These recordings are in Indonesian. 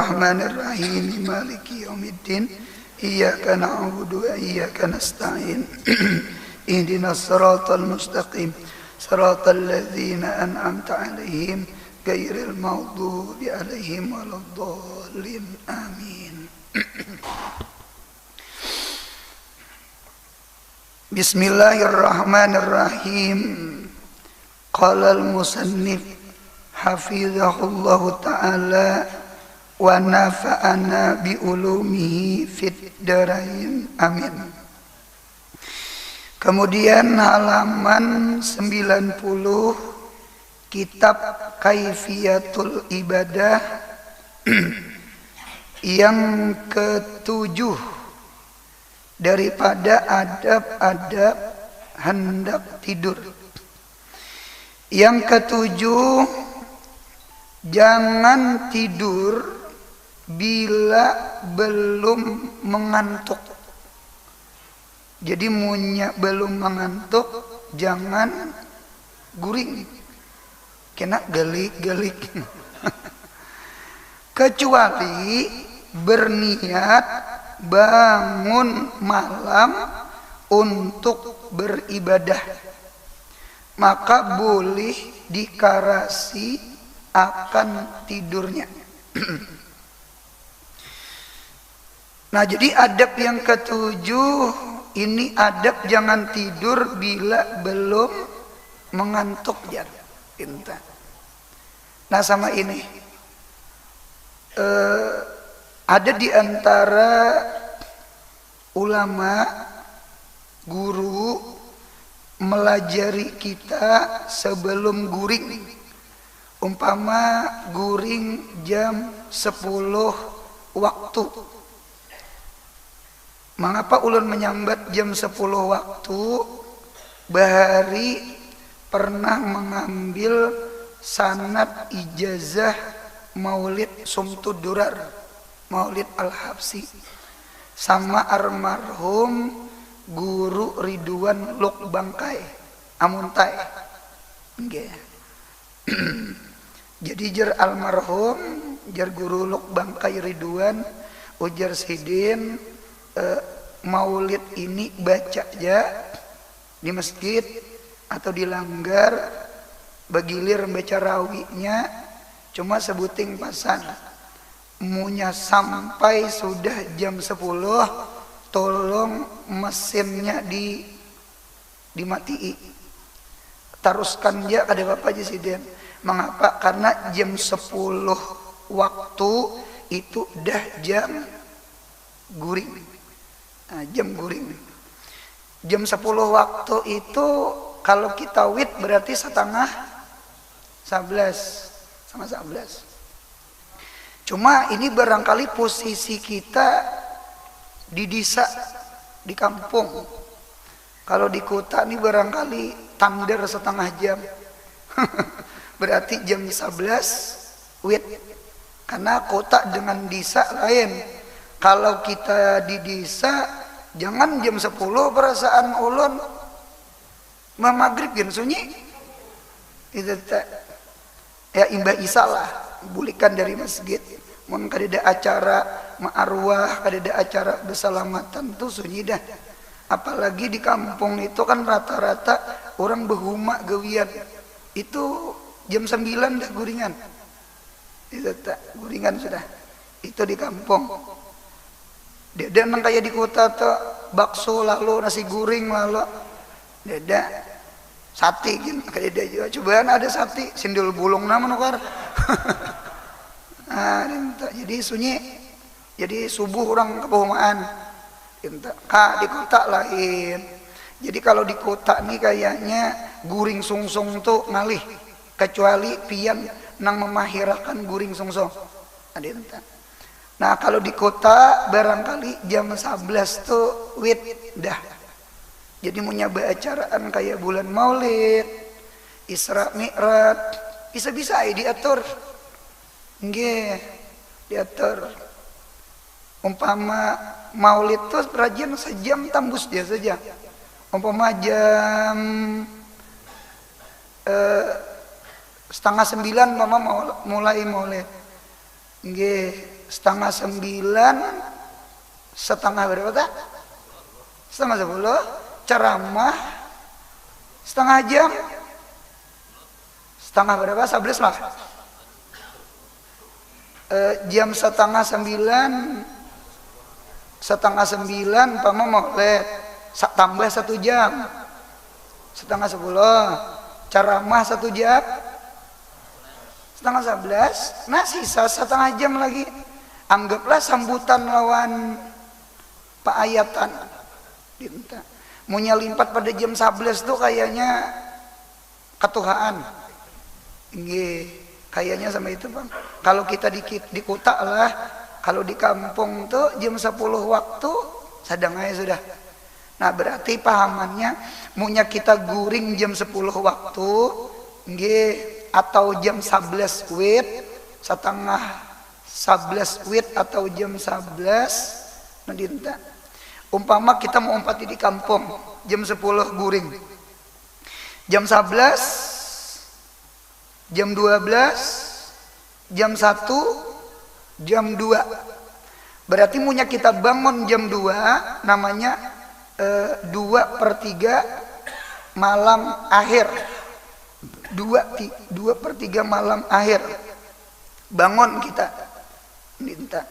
Bismillahirrahmanirrahim. Maliki yaumiddin. Iyyaka na'budu wa iyyaka nasta'in. Ihdinas siratal mustaqim. Siratal ladzina an'amta 'alaihim ghairil maghdubi 'alaihim waladdallin. Amin. Bismillahirrahmanirrahim. Qala al-musannif hafizahullahu ta'ala wa nafa'ana bi ulumihi fid darain. Amin. Kemudian halaman 90 kitab Kaifiyatul Ibadah yang ketujuh daripada adab-adab hendak tidur. Yang ketujuh, jangan tidur bila belum mengantuk. Jadi munya belum mengantuk, jangan guring. Kena gelik-gelik. Kecuali berniat bangun malam untuk beribadah, maka boleh dikarasi akan tidurnya. Nah, jadi adab yang ketujuh ini adab jangan tidur bila belum mengantuk ya. Nah, sama ini ada di antara ulama, guru melajari kita sebelum guring. Umpama guring jam 10 waktu. Mengapa ulun menyambat jam 10 waktu? Bahari pernah mengambil sanad ijazah Maulid Sumtud Durar, Maulid Al-Habsi, sama almarhum guru Ridwan Luk Bangkai Amuntai. Jadi jar almarhum, jar guru Luk Bangkai Ridwan, ujar Sidin, Maulid ini baca aja di masjid atau di langgar, bagilir baca rawinya, cuma sebuting pasan. Munya sampai sudah jam 10, tolong mesinnya dimatii. Teruskan ya kada apa aja sih Den. Mengapa? Karena jam 10 waktu itu dah jam guring. Nah, jam guring. Jam 10 waktu itu kalau kita wit berarti setengah 11 sama 11. Cuma ini barangkali posisi kita di desa, di kampung. Kalau di kota ini barangkali tandar setengah jam. Berarti jam 11 wit. Karena kota dengan desa lain. Kalau kita di desa, jangan jam 10 perasaan ulun maghrib kan sunyi. Itu ya imbah isa lah, bulikan dari masjid. Mun kadeda acara ma'arwah, kadeda acara bersalamatan tuh sunyi dah. Apalagi di kampung itu kan rata-rata orang berhuma gawian. Itu jam 9 dah guringan. Itu guringan sudah. Itu di kampung. Deda nang kayak di kota tuh bakso lalu nasi goreng lalu. Deda sate gitu kayak dia juga. Cobaan ada sate sindul bulung nama nukar. Nah, jadi sunyi. Jadi subuh orang kepohomaan. Di kota lain. Jadi kalau di kota nih kayaknya guring sungsung tuh ngalih. Kecuali pian nang memahirakan guring sungsung. Ada entah. Nah, kalau di kota barangkali jam 11 tuh wit dah. Jadi mau nyoba acaraan kayak bulan Maulid, Isra Mi'raj, bisa-bisa diatur. Nggih, diatur. Umpama Maulid tuh rajin sejam tambus dia saja. Umpama jam 8:30 mama mulai Maulid. Nggih, setengah 9, setengah berapa tak? Setengah 10, ceramah setengah jam, setengah berapa? 11 lah. Jam setengah 9, setengah 9 pama maulid, tambah 1 jam, setengah 10, ceramah 1 jam, setengah 11, nah sisa setengah jam lagi. Anggaplah sambutan lawan Pak Ayatan. Munya limpat pada jam 11 tuh kayaknya ketuhaan. Nggih, kayaknya sama itu Bang. Kalau kita di kota lah, kalau di kampung tuh jam 10 waktu sadang aja sudah. Nah berarti pahamannya munya kita guring jam 10 waktu, nggih, atau jam 11 wit, setengah 11 wit atau jam 11 nadinta. Umpama kita mau umpati di kampung jam 10 guring, jam 11, jam 12, jam 1, jam 2. Berarti munya kita bangun jam 2, namanya 2/3 malam akhir. 2/3 malam akhir bangun kita minta,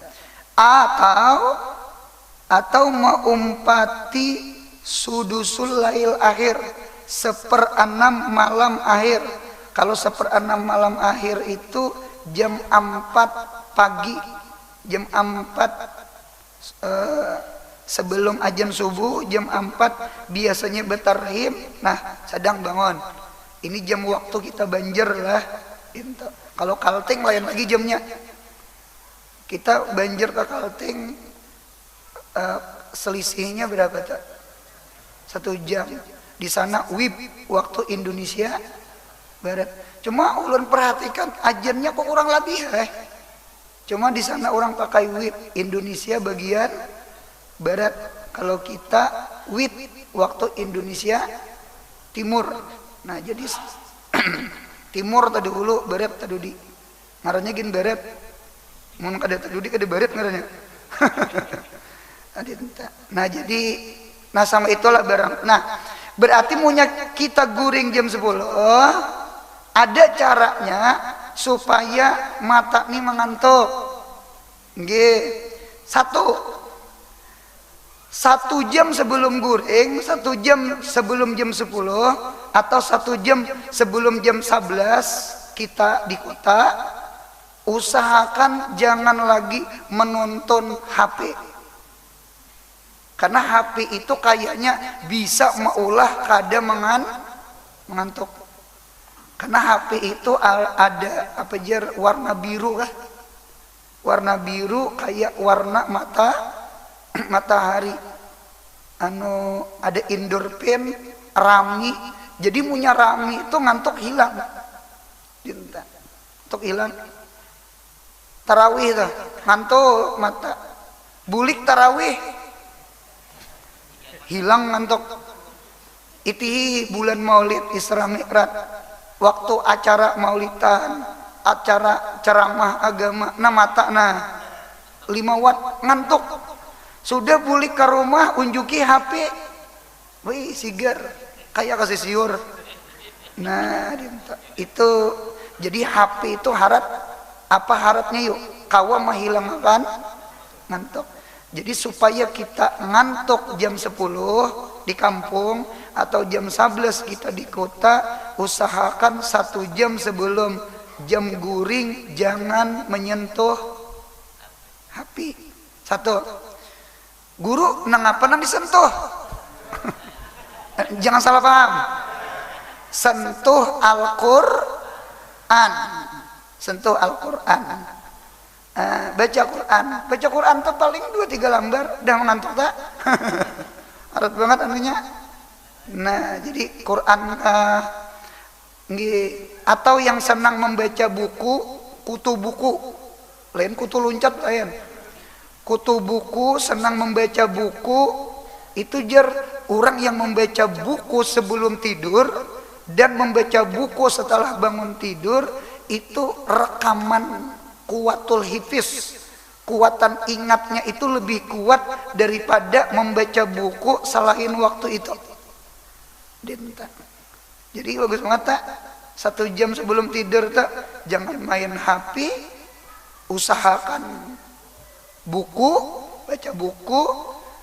atau meumpati sudusul lail akhir, 1/6 malam akhir. Kalau 1/6 malam akhir itu jam 4 pagi, jam 4 sebelum azan subuh, jam 4 biasanya betarhim. Nah sedang bangun, ini jam waktu kita banjir lah. Kalau Kalteng lain lagi jamnya. Kita banjir ke Kalteng, selisihnya berapa tak? 1 jam. Di sana WIB waktu Indonesia Barat. Cuma ulun perhatikan ajannya kok kurang lebih Cuma di sana orang pakai WIB Indonesia bagian Barat. Kalau kita WIB waktu Indonesia Timur. Nah jadi Timur tadi dulu, Barat tadi di. Ngarannya gin Barat. Mun kada tadi kada Barat ngarannya. Nah jadi sama itulah barang. Nah berarti munya kita guring jam 10, ada caranya supaya mata nih mengantuk. Nggih. 1 jam sebelum guring, 1 jam sebelum jam 10, atau 1 jam sebelum jam 11 kita di kota, usahakan jangan lagi menonton HP. Karena HP itu kayaknya bisa maulah kada mengantuk. Karena HP itu ada warna biru kah? Warna biru kayak warna matahari. Ada endorfin, rami. Jadi munya rami itu ngantuk hilang. Ngantuk hilang. Tarawih tuh, ngantuk mata. Bulik tarawih hilang ngantuk. Iti bulan Maulid Isra Mi'raj, waktu acara maulidan, acara ceramah agama, mata 5 watt ngantuk. Sudah bulik ke rumah unjuki HP, wih sigar kayak kasih siur. Nah itu jadi HP itu haratnya yuk kawa menghilangkan ngantuk. Jadi supaya kita ngantuk jam 10 di kampung atau jam 11 kita di kota, usahakan 1 jam sebelum jam guring jangan menyentuh HP. 1, guru nang apa nang disentuh? Jangan salah paham. Sentuh Al-Quran. Sentuh Al-Quran. Baca Quran tuh paling 2-3 lembar udah mengantuk tak? Arat banget anunya. Nah jadi Quran atau yang senang membaca buku, kutu buku, lain kutu luncat lain. Kutu buku, senang membaca buku, itu orang yang membaca buku sebelum tidur dan membaca buku setelah bangun tidur itu rekaman kuwatul hifz, kekuatan ingatnya itu lebih kuat daripada membaca buku selain waktu itu. Jadi bagus banget tak 1 jam sebelum tidur tak jangan main HP, usahakan buku, baca buku.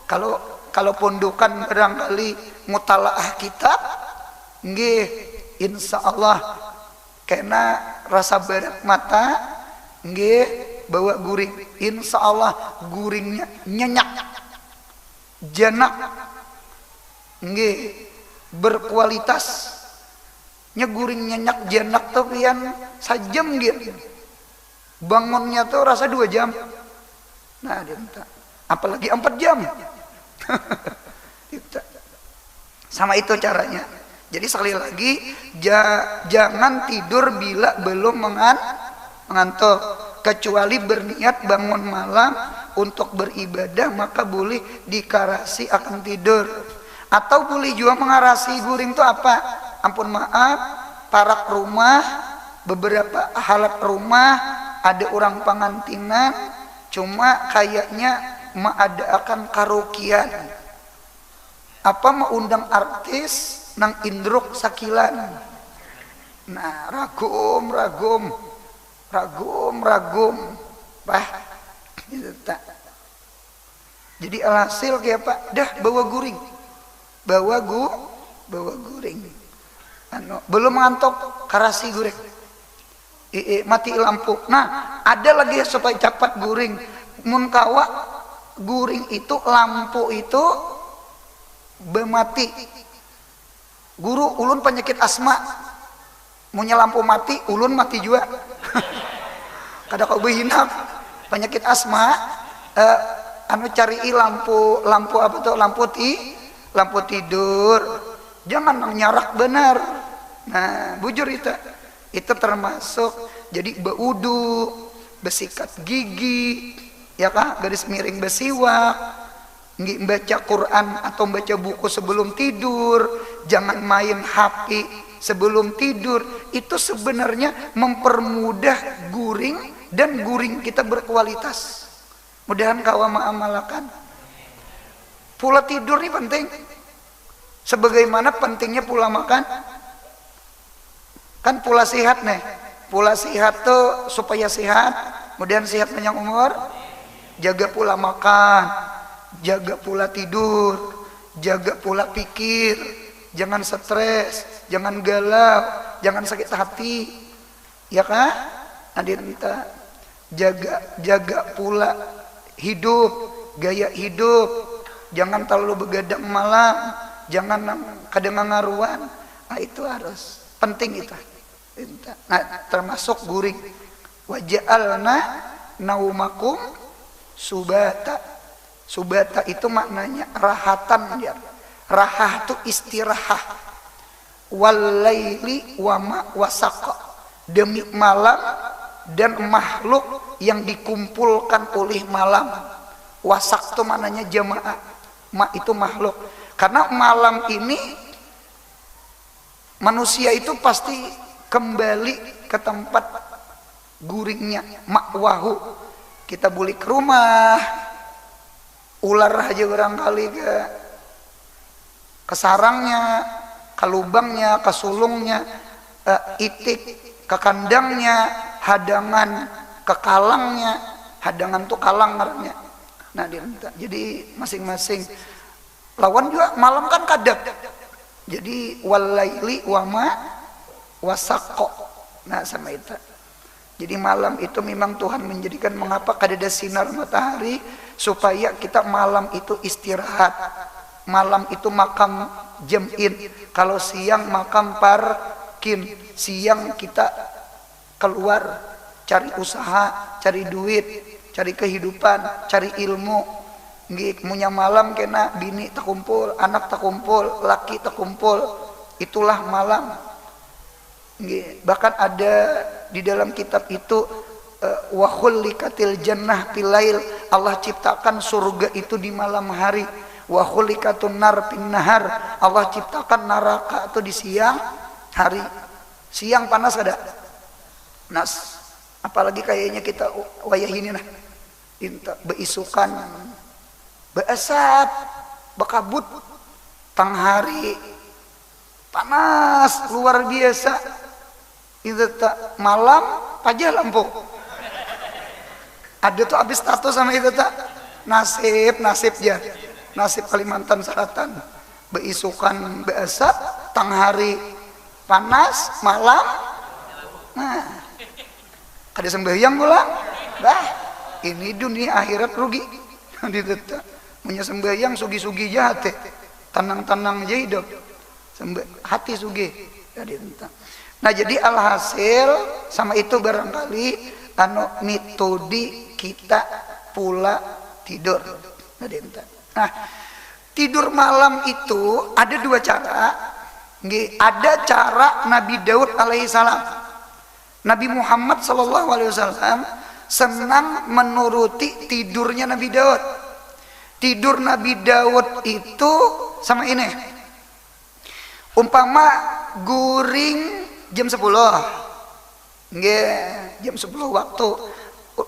Kalau pondokan barangkali mutalaah kitab, nggih insya Allah kena rasa berat mata, nggih bawa guring, insya Allah guringnya nyenyak, janak, nggih berkualitas. Guring nyenyak janak tuh pian sajam gitu. Bangunnya tuh rasa 2 jam. Nah, dia minta. Apalagi 4 jam. Sama itu caranya. Jadi sekali lagi jangan tidur bila belum mengantuk. Kecuali berniat bangun malam untuk beribadah, maka boleh dikarasi akan tidur. Atau boleh juga mengarasi guring itu apa? Ampun maaf, parak rumah, beberapa halat rumah, ada orang pengantinan, cuma kayaknya mengadakan karaokean. Apa mau undang artis nang Indruk Sakilan. Nah, ragum. Bah, gitu tak. Jadi alhasil kayak Pak, dah bawa guring. Bawa guring. Belum ngantuk karasi guring. Mati lampu. Nah, ada lagi supaya cepat guring. Mun kawa guring itu lampu itu bermati. Guru ulun penyakit asma. Munya lampu mati, ulun mati juga. Kada kau behinak penyakit asma, cari lampu apa tuh? Lampu tidur. Jangan nyarak benar. Nah, bujur itu termasuk. Jadi baudu, bersikat gigi, ya kah? Garis miring bersiwak, baca Quran atau baca buku sebelum tidur, jangan main HP sebelum tidur. Itu sebenarnya mempermudah guring dan guring kita berkualitas. Mudahan kau mengamalkan. Pula tidur ini penting. Sebagaimana pentingnya pula makan. Kan pula sehat nih. Pula sehat tuh supaya sehat, kemudian sehat panjang umur. Jaga pula makan, jaga pula tidur, jaga pula pikir. Jangan stres, jangan galau, jangan sakit hati. Ya kah? Hadir kita jaga pula hidup, gaya hidup. Jangan terlalu begadang malam, jangan kadang ngaruan. Nah, itu harus penting itu. Nah, termasuk guring. Waja'alna naumakum subata. Subata itu maknanya rahatan dia. Rahah itu istirahat. Walaili wama wasaqa. Demi malam dan makhluk yang dikumpulkan oleh malam. Wasak itu maknanya jamaah. Ma itu makhluk. Karena malam ini manusia itu pasti kembali ke tempat guringnya, makwahu. Kita boleh ke rumah, ular aja barangkali ke sarangnya, ke lubangnya, ke sulungnya, itik ke kandangnya, hadangan ke kalangnya. Hadangan tuh kalang ngarannya. Nah, jadi masing-masing lawan juga malam kan kadab. Jadi walaili wama wasaqo. Nah, sama itu. Jadi malam itu memang Tuhan menjadikan, mengapa kadada sinar matahari, supaya kita malam itu istirahat. Malam itu makam jam'in. Kalau siang makam parkin. Siang kita keluar cari usaha, cari duit, cari kehidupan, cari ilmu. Munya malam kena bini tak kumpul, anak tak kumpul, laki tak kumpul. Itulah malam. Bahkan ada di dalam kitab itu wa khulikatil jannah filail. Allah ciptakan surga itu di malam hari. Wa khulikatun nar fin nahar. Allah ciptakan neraka itu di siang hari. Siang panas ada. Nas, apalagi kayaknya kita wayah ini nah. inta beisukan beasap bekabut tang hari panas luar biasa itu tak malam aja lampu ada tuh habis tato sama itu tak nasib ya nasib Kalimantan Selatan beisukan beasap tang hari panas malam nah ada sembahyang pula bah ini dunia akhirat rugi ditetap punya sembahyang sugi-sugi jahat tenang-tenang aja hidup hati sugi jadi tentang nah jadi alhasil sama itu barangkali anu mitodi kita pula tidur jadi tentang nah tidur malam itu ada dua cara ada cara Nabi Daud alaihissalam Nabi Muhammad sallallahu alaihi wasallam senang menuruti tidurnya Nabi Daud tidur Nabi Daud itu sama ini umpama guring jam 10 nggih jam 10 waktu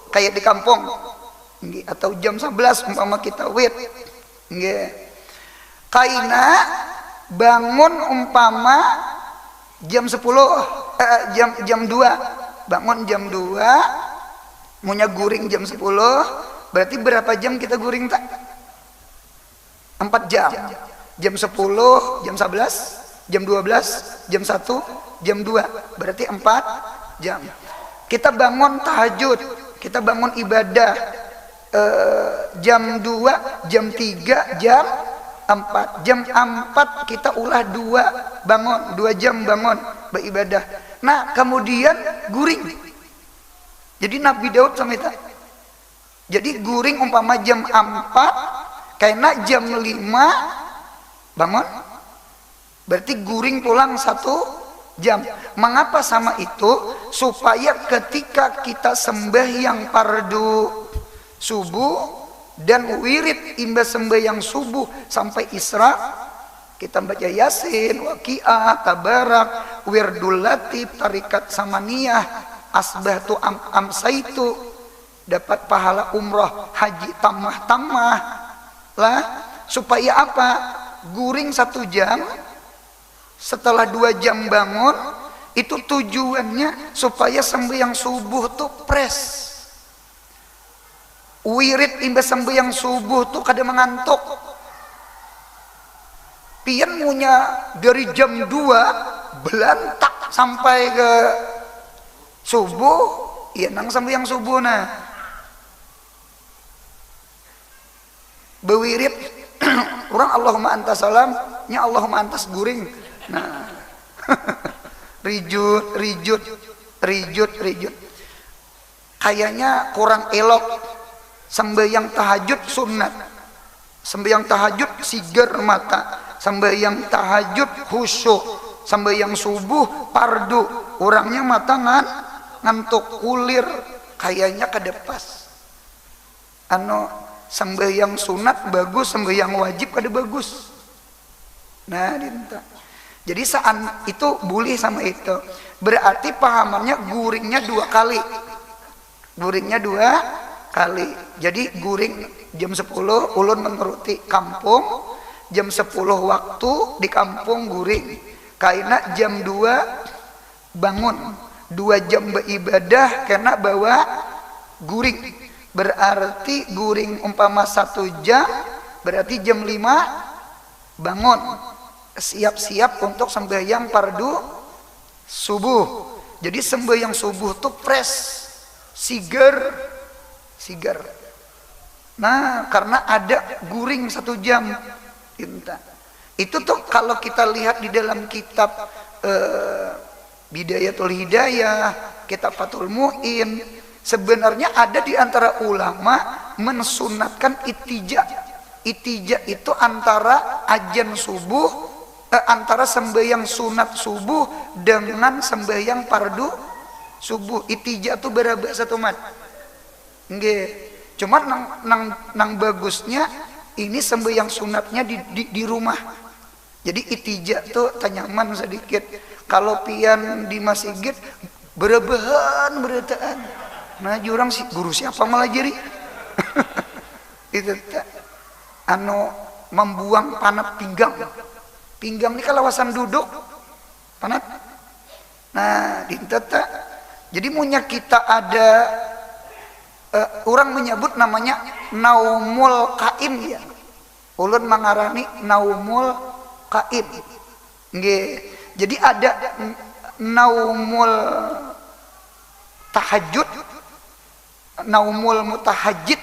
kayak di kampung nggih atau jam 11 umpama kita wit nggih kaina bangun umpama jam 10 jam 2 bangun jam 2 munya guring jam 10 berarti berapa jam kita guring tak 4 jam jam 10 jam 11 jam 12, jam 1, jam 2 berarti 4 jam kita bangun tahajud kita bangun ibadah jam 2, jam 3, jam 4 jam 4 kita ulah 2 bangun 2 jam bangun beribadah nah kemudian guring jadi Nabi Daud sama itu jadi guring umpama jam 4 karena jam 5 bangun berarti guring pulang 1 jam mengapa sama itu supaya ketika kita sembahyang fardu subuh dan wirid imbas sembahyang subuh sampai isra kita baca yasin waqiah tabarak wirdul latif tarikat samaniyah asbahtu amsaitu dapat pahala umrah haji tamah lah supaya apa guring 1 jam setelah 2 jam bangun itu tujuannya supaya sembahyang subuh tuh fresh wirid imbas sembahyang subuh tuh kada mengantuk pian punya dari jam 2 belantak sampai ke subuh iya nang sembahyang subuh nah bewirid orang Allahumma antas salam nya Allahumma antas guring nah rijut kayaknya kurang elok sembahyang tahajud sunat sembahyang tahajud sigar mata sembahyang tahajud khusyuk sembahyang subuh fardu orangnya mata ngantuk kulir kayaknya kedepas anu sembahyang sunat bagus sembahyang wajib kada bagus nah dinta jadi saat itu boleh sama itu berarti pahamannya guringnya 2 kali guringnya 2 kali jadi guring jam 10 ulun menuruti kampung jam 10 waktu di kampung guring karena jam 2 bangun 2 jam beribadah karena bawa guring berarti guring umpama 1 jam berarti jam 5 bangun siap-siap untuk sembahyang fardu subuh jadi sembahyang subuh tuh fresh sigar nah karena ada guring 1 jam itu tuh kalau kita lihat di dalam kitab Bidayatul Hidayah kitab Fathul Mu'in sebenarnya ada di antara ulama mensunatkan itija itu antara ajan subuh antara sembahyang sunat subuh dengan sembahyang fardu subuh itija tuh berapa satu mat nggih cuma nang bagusnya ini sembahyang sunatnya di rumah jadi itija tuh tanyaman sedikit kalau pian di masjid berebahan beretaan nah jurang si guru siapa malah jadi Itu anu membuang panat pinggang. Pinggang ini kalawasan duduk panat. Nah, dinteta. Jadi munya kita ada orang menyebut namanya naumul qaim ya. Ulun mengarani naumul qaim. Nggih. Jadi ada naumul tahajud, naumul mutahajjid,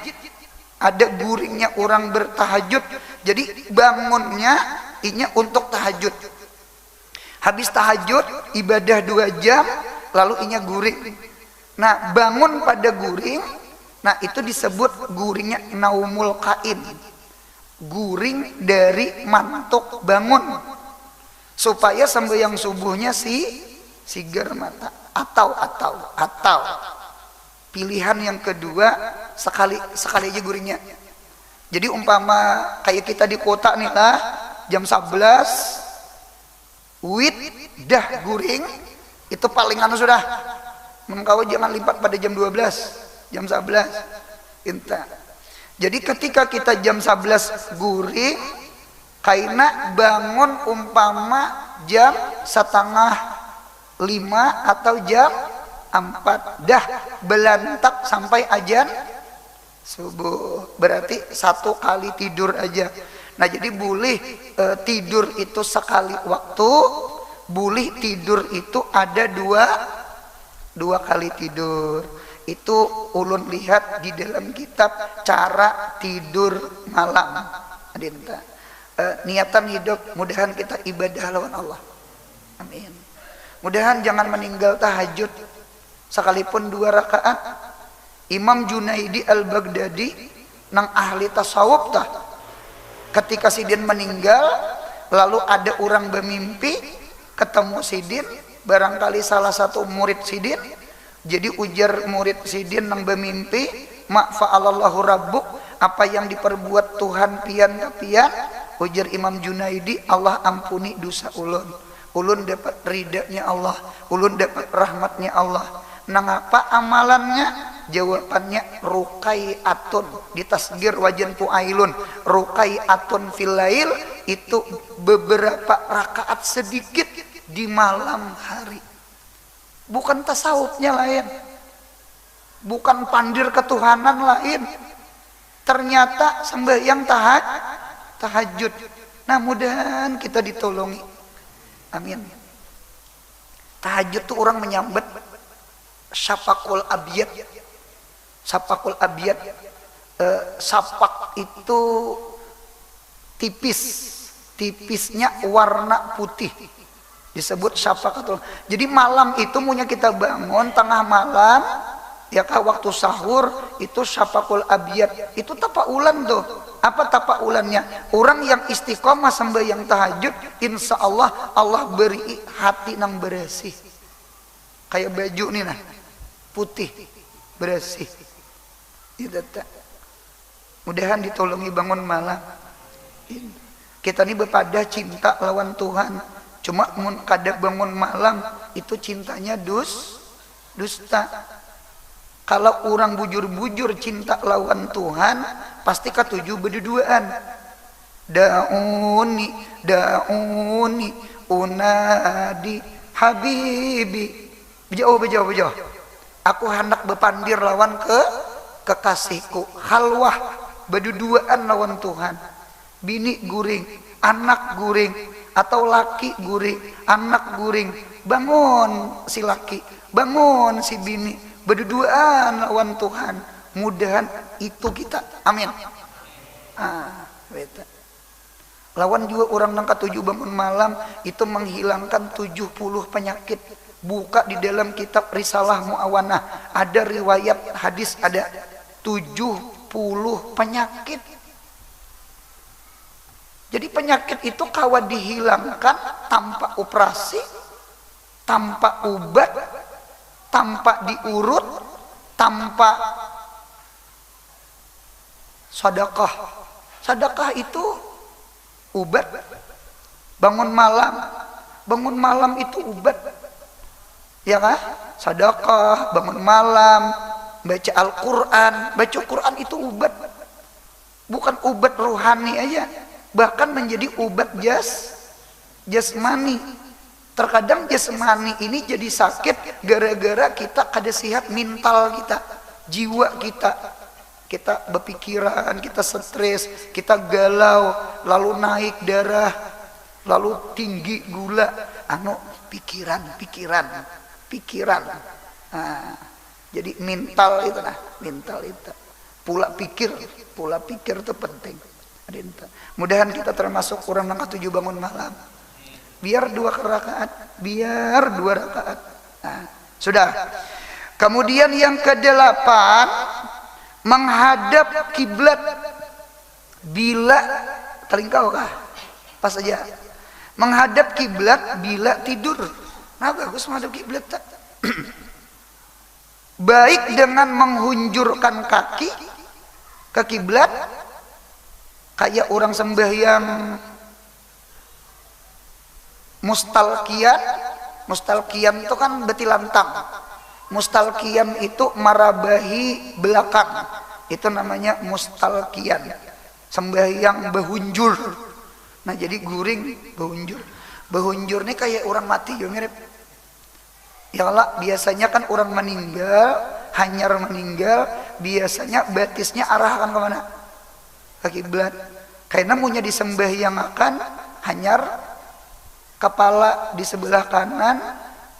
ada guringnya orang bertahajud. Jadi bangunnya inya untuk tahajud. Habis tahajud ibadah 2 jam lalu inya guring. Nah, bangun pada guring, nah itu disebut guringnya naumul qaim. Guring dari mantuk bangun. Supaya sembahyang subuhnya sigar mata atau pilihan yang kedua sekali aja guringnya. Jadi umpama kayak kita di kota nih lah jam 11 wit dah guring itu paling anu sudah mengkau jangan lipat pada jam 12 jam 11 inta. Jadi ketika kita jam 11 guring kaina bangun umpama jam 4:30 atau jam 4 dah belantak sampai azan subuh, berarti 1 kali tidur aja. Nah jadi boleh tidur itu sekali waktu, boleh tidur itu ada dua kali tidur. Itu ulun lihat di dalam kitab cara tidur malam. Adinta niatan hidup, mudahan kita ibadah lawan Allah. Amin. Mudahan jangan meninggal tahajud sekalipun 2 rakaat. Imam Junaidi al-Baghdadi nang ahli tasawuf tah. Ketika sidin meninggal, lalu ada orang bermimpi ketemu sidin, barangkali salah satu murid sidin. Jadi ujar murid sidin nang bermimpi, "Ma fa'alallahu rabbuk?" Apa yang diperbuat Tuhan pian kapian? Ujar Imam Junaidi, "Allah ampuni dosa ulun. Ulun dapat ridanya Allah, ulun dapat rahmatnya Allah." Nang apa amalannya? Jawabannya ruqai'atun, ditasgir wajan fu'ailun. Ruqai'atun fil lail, itu beberapa rakaat sedikit di malam hari. Bukan tasawufnya lain, bukan pandir ketuhanan lain. Ternyata sembahyang tahajud. Nah, mudahan kita ditolongi. Amin. Tahajud tuh orang menyambet syafaqul abyad. Syafaqul abyad, syapak itu tipisnya warna putih, disebut syafaqatul. Jadi malam itu punya kita bangun tengah malam, ya kah waktu sahur itu syafaqul abyad. Itu tapaulan tuh. Apa tapaulannya? Orang yang istiqomah sembahyang tahajud, insya Allah Allah beri hati nang bersih. Kayak baju nih nah, putih, bersih. Mudahan ditolongi bangun malam. Kita ini berpada cinta lawan Tuhan. Cuma kada bangun malam itu cintanya dusta. Kalau orang bujur-bujur cinta lawan Tuhan, pasti ketujuh berduaan. Da'uni unadi habibi. Bejauh. Aku hendak berpandir lawan kekasihku. Halwah berduaan lawan Tuhan. Bini guring, anak guring, atau laki guring, anak guring. Bangun si laki, bangun si bini, berduaan lawan Tuhan. Mudahan itu kita. Amin. Beta. Lawan juga orang nang ketujuh bangun malam itu menghilangkan 70 penyakit. Buka di dalam kitab Risalah Mu'awanah, ada riwayat hadis ada 70 penyakit. Jadi penyakit itu kawan dihilangkan tanpa operasi, tanpa obat, tanpa diurut, tanpa sedekah. Sedekah itu obat. Bangun malam itu obat. Ya kan? Sedekah, bangun malam, baca Al-Quran. Baca Quran itu obat, bukan obat rohani aja, bahkan menjadi obat jasmani. Terkadang jasmani ini jadi sakit gara-gara kita kada sihat mental kita, jiwa kita. Kita berpikiran, kita stres, kita galau, lalu naik darah, lalu tinggi gula, pikiran. Nah, jadi mental itu mental itu. Pola pikir itu penting. Mudahan kita termasuk orang yang ketujuh bangun malam. Biar 2 rakaat. Nah, sudah. Kemudian yang ke-8, menghadap kiblat bila terlingkau kah? Pas saja. Menghadap kiblat bila tidur. Nah, bagus menghadap kiblat tak? Baik dengan menghunjurkan kaki ke kiblat, kayak orang sembahyang mustalqiyan itu kan betilantang. Mustalqiyan itu marabahi belakang, itu namanya mustalqiyan, sembahyang behunjur. Nah, jadi guring behunjur ini kayak orang mati juga mirip. Ya Allah, biasanya kan orang meninggal, hanyar meninggal, biasanya batisnya arahkan kemana? Ke kiblat. Karena punya disembahyangkan, hanyar kepala di sebelah kanan,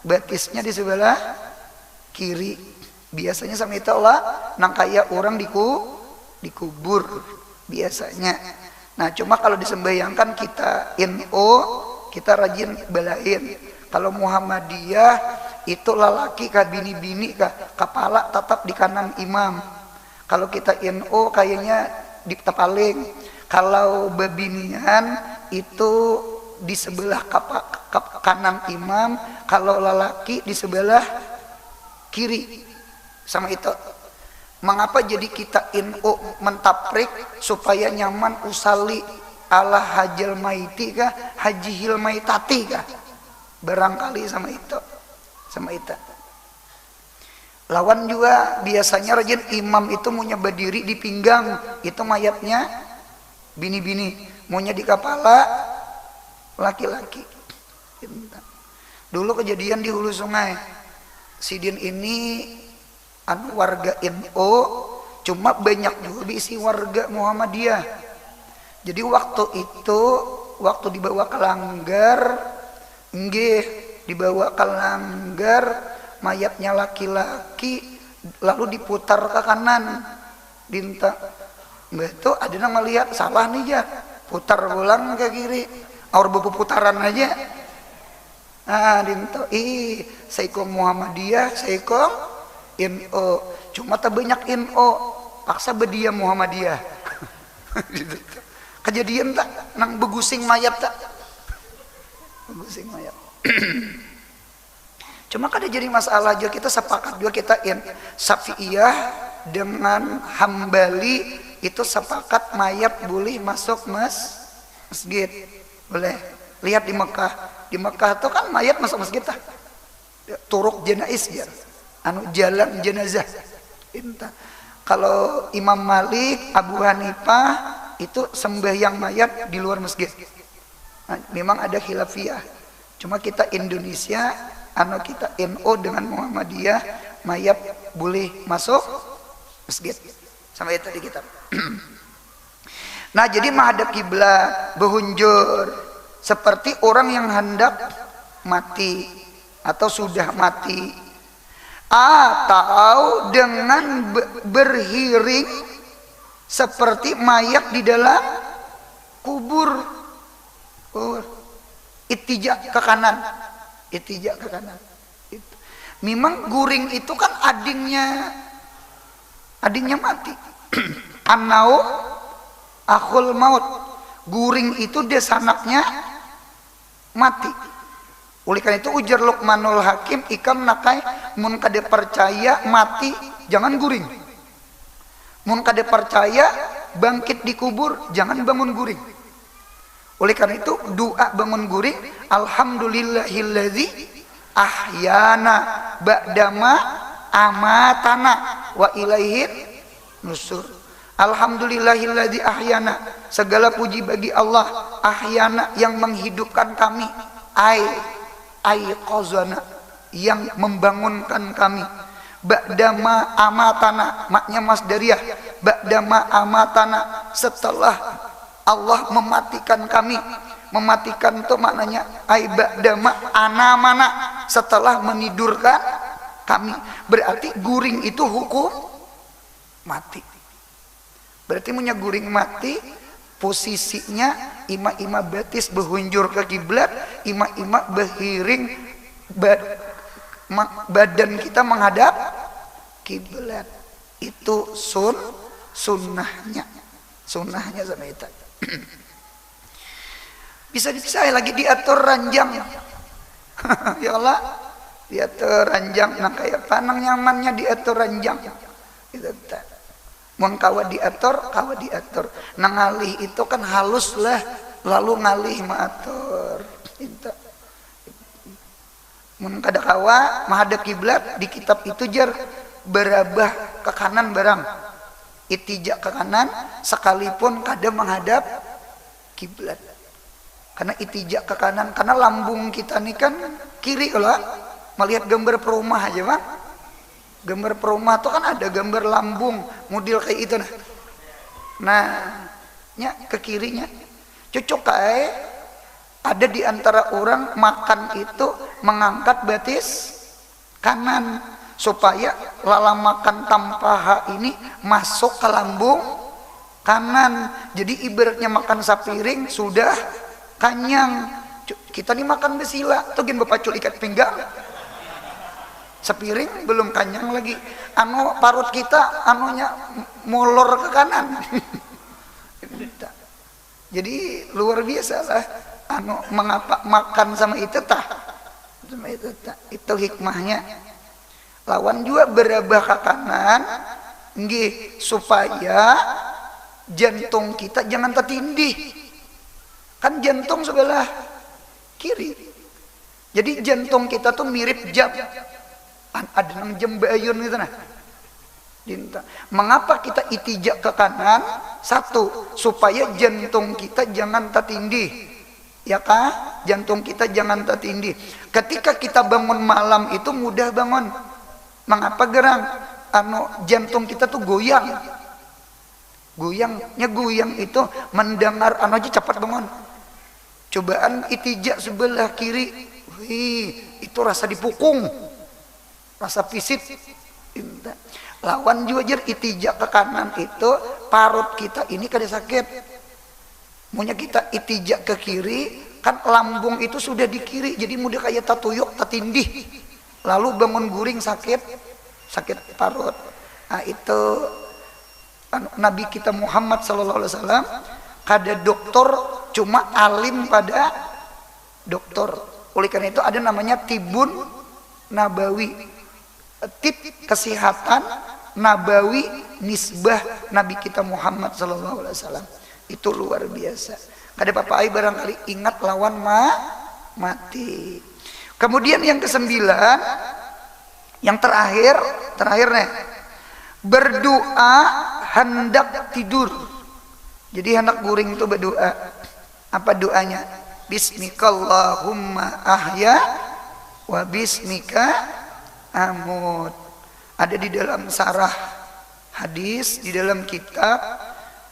batisnya di sebelah kiri. Biasanya sama itu Allah nang kaya orang dikubur biasanya. Nah, cuma kalau disembahyangkan kita kita rajin belain. Kalau Muhammadiyah itu lalaki ka bini-bini ka kepala tetap di kanan imam. Kalau kita kayaknya di tepaling. Kalau bebinian itu di sebelah kanan imam, kalau lalaki di sebelah kiri. Sama itu. Mengapa jadi kita mentaprik supaya nyaman usali ala hajil maiti kah, hajihil maitati kah? Barangkali sama itu. Lawan juga biasanya rajin imam itu maunya berdiri di pinggang, itu mayatnya bini-bini, maunya di kepala laki-laki. Dulu kejadian di hulu sungai, Sidin ini warga NU, cuma banyak juga isi warga Muhammadiyah. Jadi waktu dibawa ke Langgar, dibawa ke Langgar, mayatnya laki-laki, lalu diputar ke kanan, dinta. Itu ada yang melihat salah nih ya, putar ulang ke kiri, aur buku putaran aja. Nah, dinta, Saikom Muhammadiyah, Saikom NU, cuma tak banyak NU, paksa bedia Muhammadiyah. Kejadian tak, nang begusing mayat tak, begusing mayat. Cuma kada jadi masalah juga, kita sepakat juga kita Syafi'iyah dengan Hambali itu sepakat mayat boleh masuk masjid, boleh. Lihat di Mekah itu kan mayat masuk masjid tak, turuk jenais ya, jalan jenazah. Kalau Imam Malik, Abu Hanifah itu sembahyang mayat di luar masjid. Nah, memang ada khilafiyah. Cuma kita Indonesia, kita NU dengan Muhammadiyah, mayat boleh masuk masjid. Sampai itu di kitab. Nah, jadi menghadap kiblat, behunjur seperti orang yang hendak mati atau sudah mati, atau dengan berhiring seperti mayat di dalam kubur. Itijak ke kanan. Memang guring itu kan adingnya mati. Anau akhul maut. Guring itu desanaknya mati. Oleh karena itu ujar Luqmanul Hakim, ikam nakai mun kade percaya mati jangan guring. Mun kade percaya bangkit di kubur jangan bangun guring. Oleh karena itu doa bangun guring, alhamdulillahilladzi ahyana ba'dama amatana. wa ilaihin nusur. Alhamdulillahilladzi ahyana, segala puji bagi Allah, ahyana yang menghidupkan kami, aiqazana yang membangunkan kami, ba'dama amatana, maknya masdariyah, ba'dama amatana, setelah Allah mematikan kami. Mematikan itu maknanya ba'dama anamana, setelah menidurkan kami. Berarti guring itu hukum mati. Berarti punya guring mati, posisinya ima-ima batis berhunjur ke kiblat, ima-ima berhiring, badan kita menghadap kiblat. Itu sunnahnya sama itu. Bisa lagi diatur ranjang. Ya Allah, diatur ranjang, nah kayak panang nyamannya diatur ranjang. Itu tak. Mun kawa diatur. Nah ngalih itu kan halus lah, lalu ngalih maatur. Itu. Mun kada kawa menghadap kiblat di kitab itu jar berabah ke kanan barang. Itijak ke kanan sekalipun kada menghadap kiblat. Karena itijak ke kanan, karena lambung kita ini kan kiri lah. Melihat gambar perumah aja bang. Gambar perumah tuh kan ada gambar lambung model kayak itu nah ke kirinya cocok kayak ada di antara orang makan itu mengangkat batis kanan supaya lala makan tanpa ini masuk ke lambung kanan. Jadi ibaratnya makan sapiring sudah kanyang. Kita nih makan besila tuh gin bepacul ikat pinggang, sepiring belum kanyang lagi, parut kita anunya molor ke kanan. Jadi luar biasa lah mengapa makan sama itu itu hikmahnya. Lawan juga berabah ke kanan nggih supaya jantung kita jangan tertindih, kan jantung sebelah kiri. Jadi jantung kita tuh mirip jam, ada nang jam bayun gitu nah. Mengapa kita itijak ke kanan? Satu, supaya jantung kita jangan tertindih. Ya kah? Jantung kita jangan tertindih. Ketika kita bangun malam itu mudah bangun. Mengapa gerang? Jantung kita tuh goyang. Goyang itu mendengar aja cepat bangun. Cobaan itijak sebelah kiri, wih, itu rasa dipukung. Rasa pisit. Lawan juga itijak ke kanan itu parut kita ini kada sakit. Maunya kita itijak ke kiri kan lambung itu sudah di kiri, jadi mudah kayak tatuyuk tatindih. Lalu bangun guring sakit parut. Nah itu Nabi kita Muhammad SAW kada dokter, cuma alim pada dokter. Oleh karena itu ada namanya tibun nabawi, tip kesehatan nabawi nisbah Nabi kita Muhammad SAW. Itu luar biasa. Kada apa-apa barangkali ingat lawan mati. Kemudian yang kesembilan, yang terakhir nih, berdoa hendak tidur. Jadi hendak guring itu berdoa. Apa doanya? Bismikallahumma ahya wa bismika amut. Ada di dalam sarah hadis, di dalam kitab,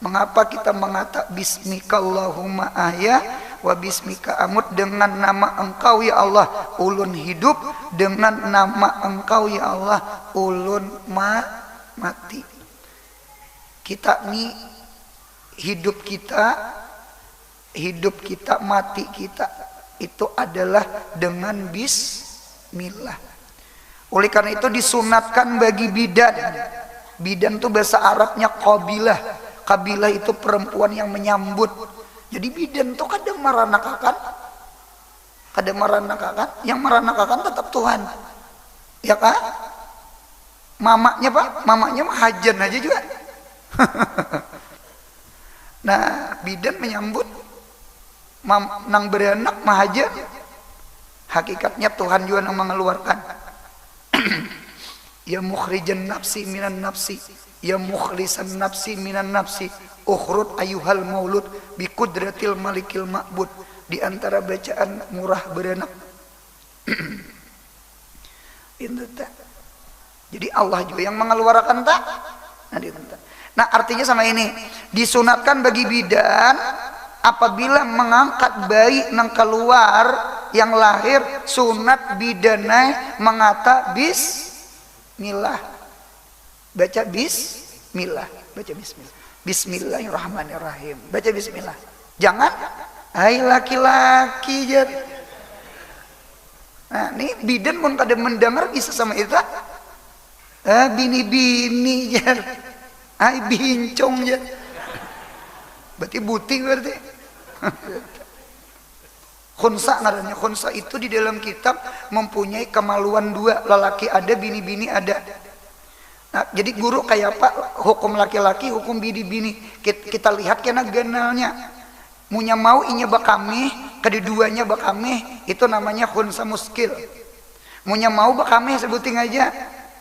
mengapa kita mengatakan bismikallahumma ahya wa bismika amut, dengan nama engkau ya Allah ulun hidup, dengan nama engkau ya Allah ulun mati. Kita nih hidup kita mati kita itu adalah dengan bismillah. Oleh karena itu disunatkan bagi bidan. Bidan itu bahasa Arabnya qabilah. Qabilah itu perempuan yang menyambut. Jadi bidan itu kadang meranakakan. Yang meranakakan tetap Tuhan. Ya kan? Mamanya Pak, mamanya mah hajan aja juga. Nah, bidan menyambut nang beranak mahajan. Hakikatnya Tuhan juga yang mengeluarkan. ya mukhrijan nafsi minan nafsi, ya mukhlisan nafsi minan nafsi, ukhrud ayuhal maulud bi kudratil malikil ma'bud. Di antara bacaan murah beranak. Jadi Allah juga yang mengeluarkan tak. Nah artinya sama ini, disunatkan bagi bidan apabila mengangkat bayi nang keluar yang lahir, sunat bidanai mengata bismillah, baca bismillah, baca bismillah, bismillahirrahmanirrahim, baca bismillah. Jangan hai laki-laki jadi. Nah ini bidan pun kada mendengar bisa sama itu. Bini-bini jar, hai bincong jar. Berarti buti berarti. Khunsa namanya. Khunsa itu di dalam kitab mempunyai kemaluan dua, lelaki ada, bini-bini ada. Nah, jadi guru kayak apa? Hukum laki-laki, hukum bini-bini. Kita lihat kena ganalnya. Munya mau inya bakami, keduanya bakami, itu namanya khunsa muskil. Munya mau bakami sebutin aja.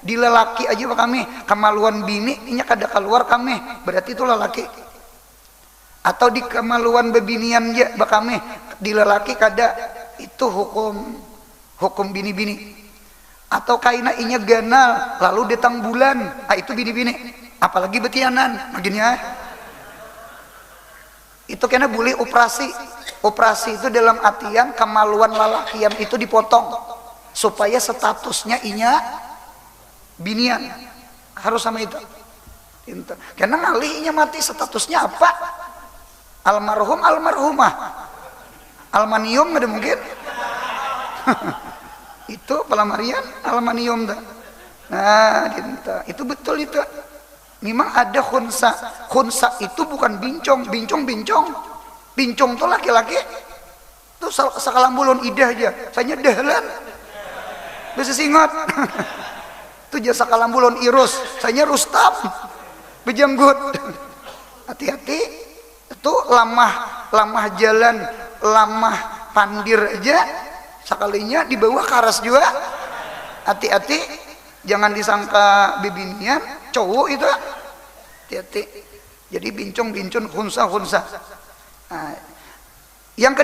Di lelaki aja bakami, kemaluan bini inya kada keluar kami, berarti itu lelaki. Atau di kemaluan bebinian aja bakami, di lelaki kada, itu hukum bini-bini. Atau kaina inya ganal lalu datang bulan, itu bini-bini. Apalagi betianan begini ya. Itu kena boleh operasi. Operasi itu dalam artian kemaluan lelakian itu dipotong supaya statusnya inya binian. Harus sama itu. Karena ngalihnya mati statusnya apa? Almarhum, almarhumah. Almanium ada mungkin. Itu pelamarian almanium dah. Nah, itu betul itu. Memang ada khunsa. Khunsa itu bukan bincong. Bincong tuh laki-laki. Tuh sakalang bulun idah aja. Saya dahlan. Bisa singot. Itu jasa kalambulon irus, saya Rustam bejanggut. Hati-hati, itu lamah jalan, lamah pandir aja sekalinya di bawah karas juga. Hati-hati, jangan disangka bebinian cowok itu. Hati-hati. Jadi bincong khunsa. Nah, yang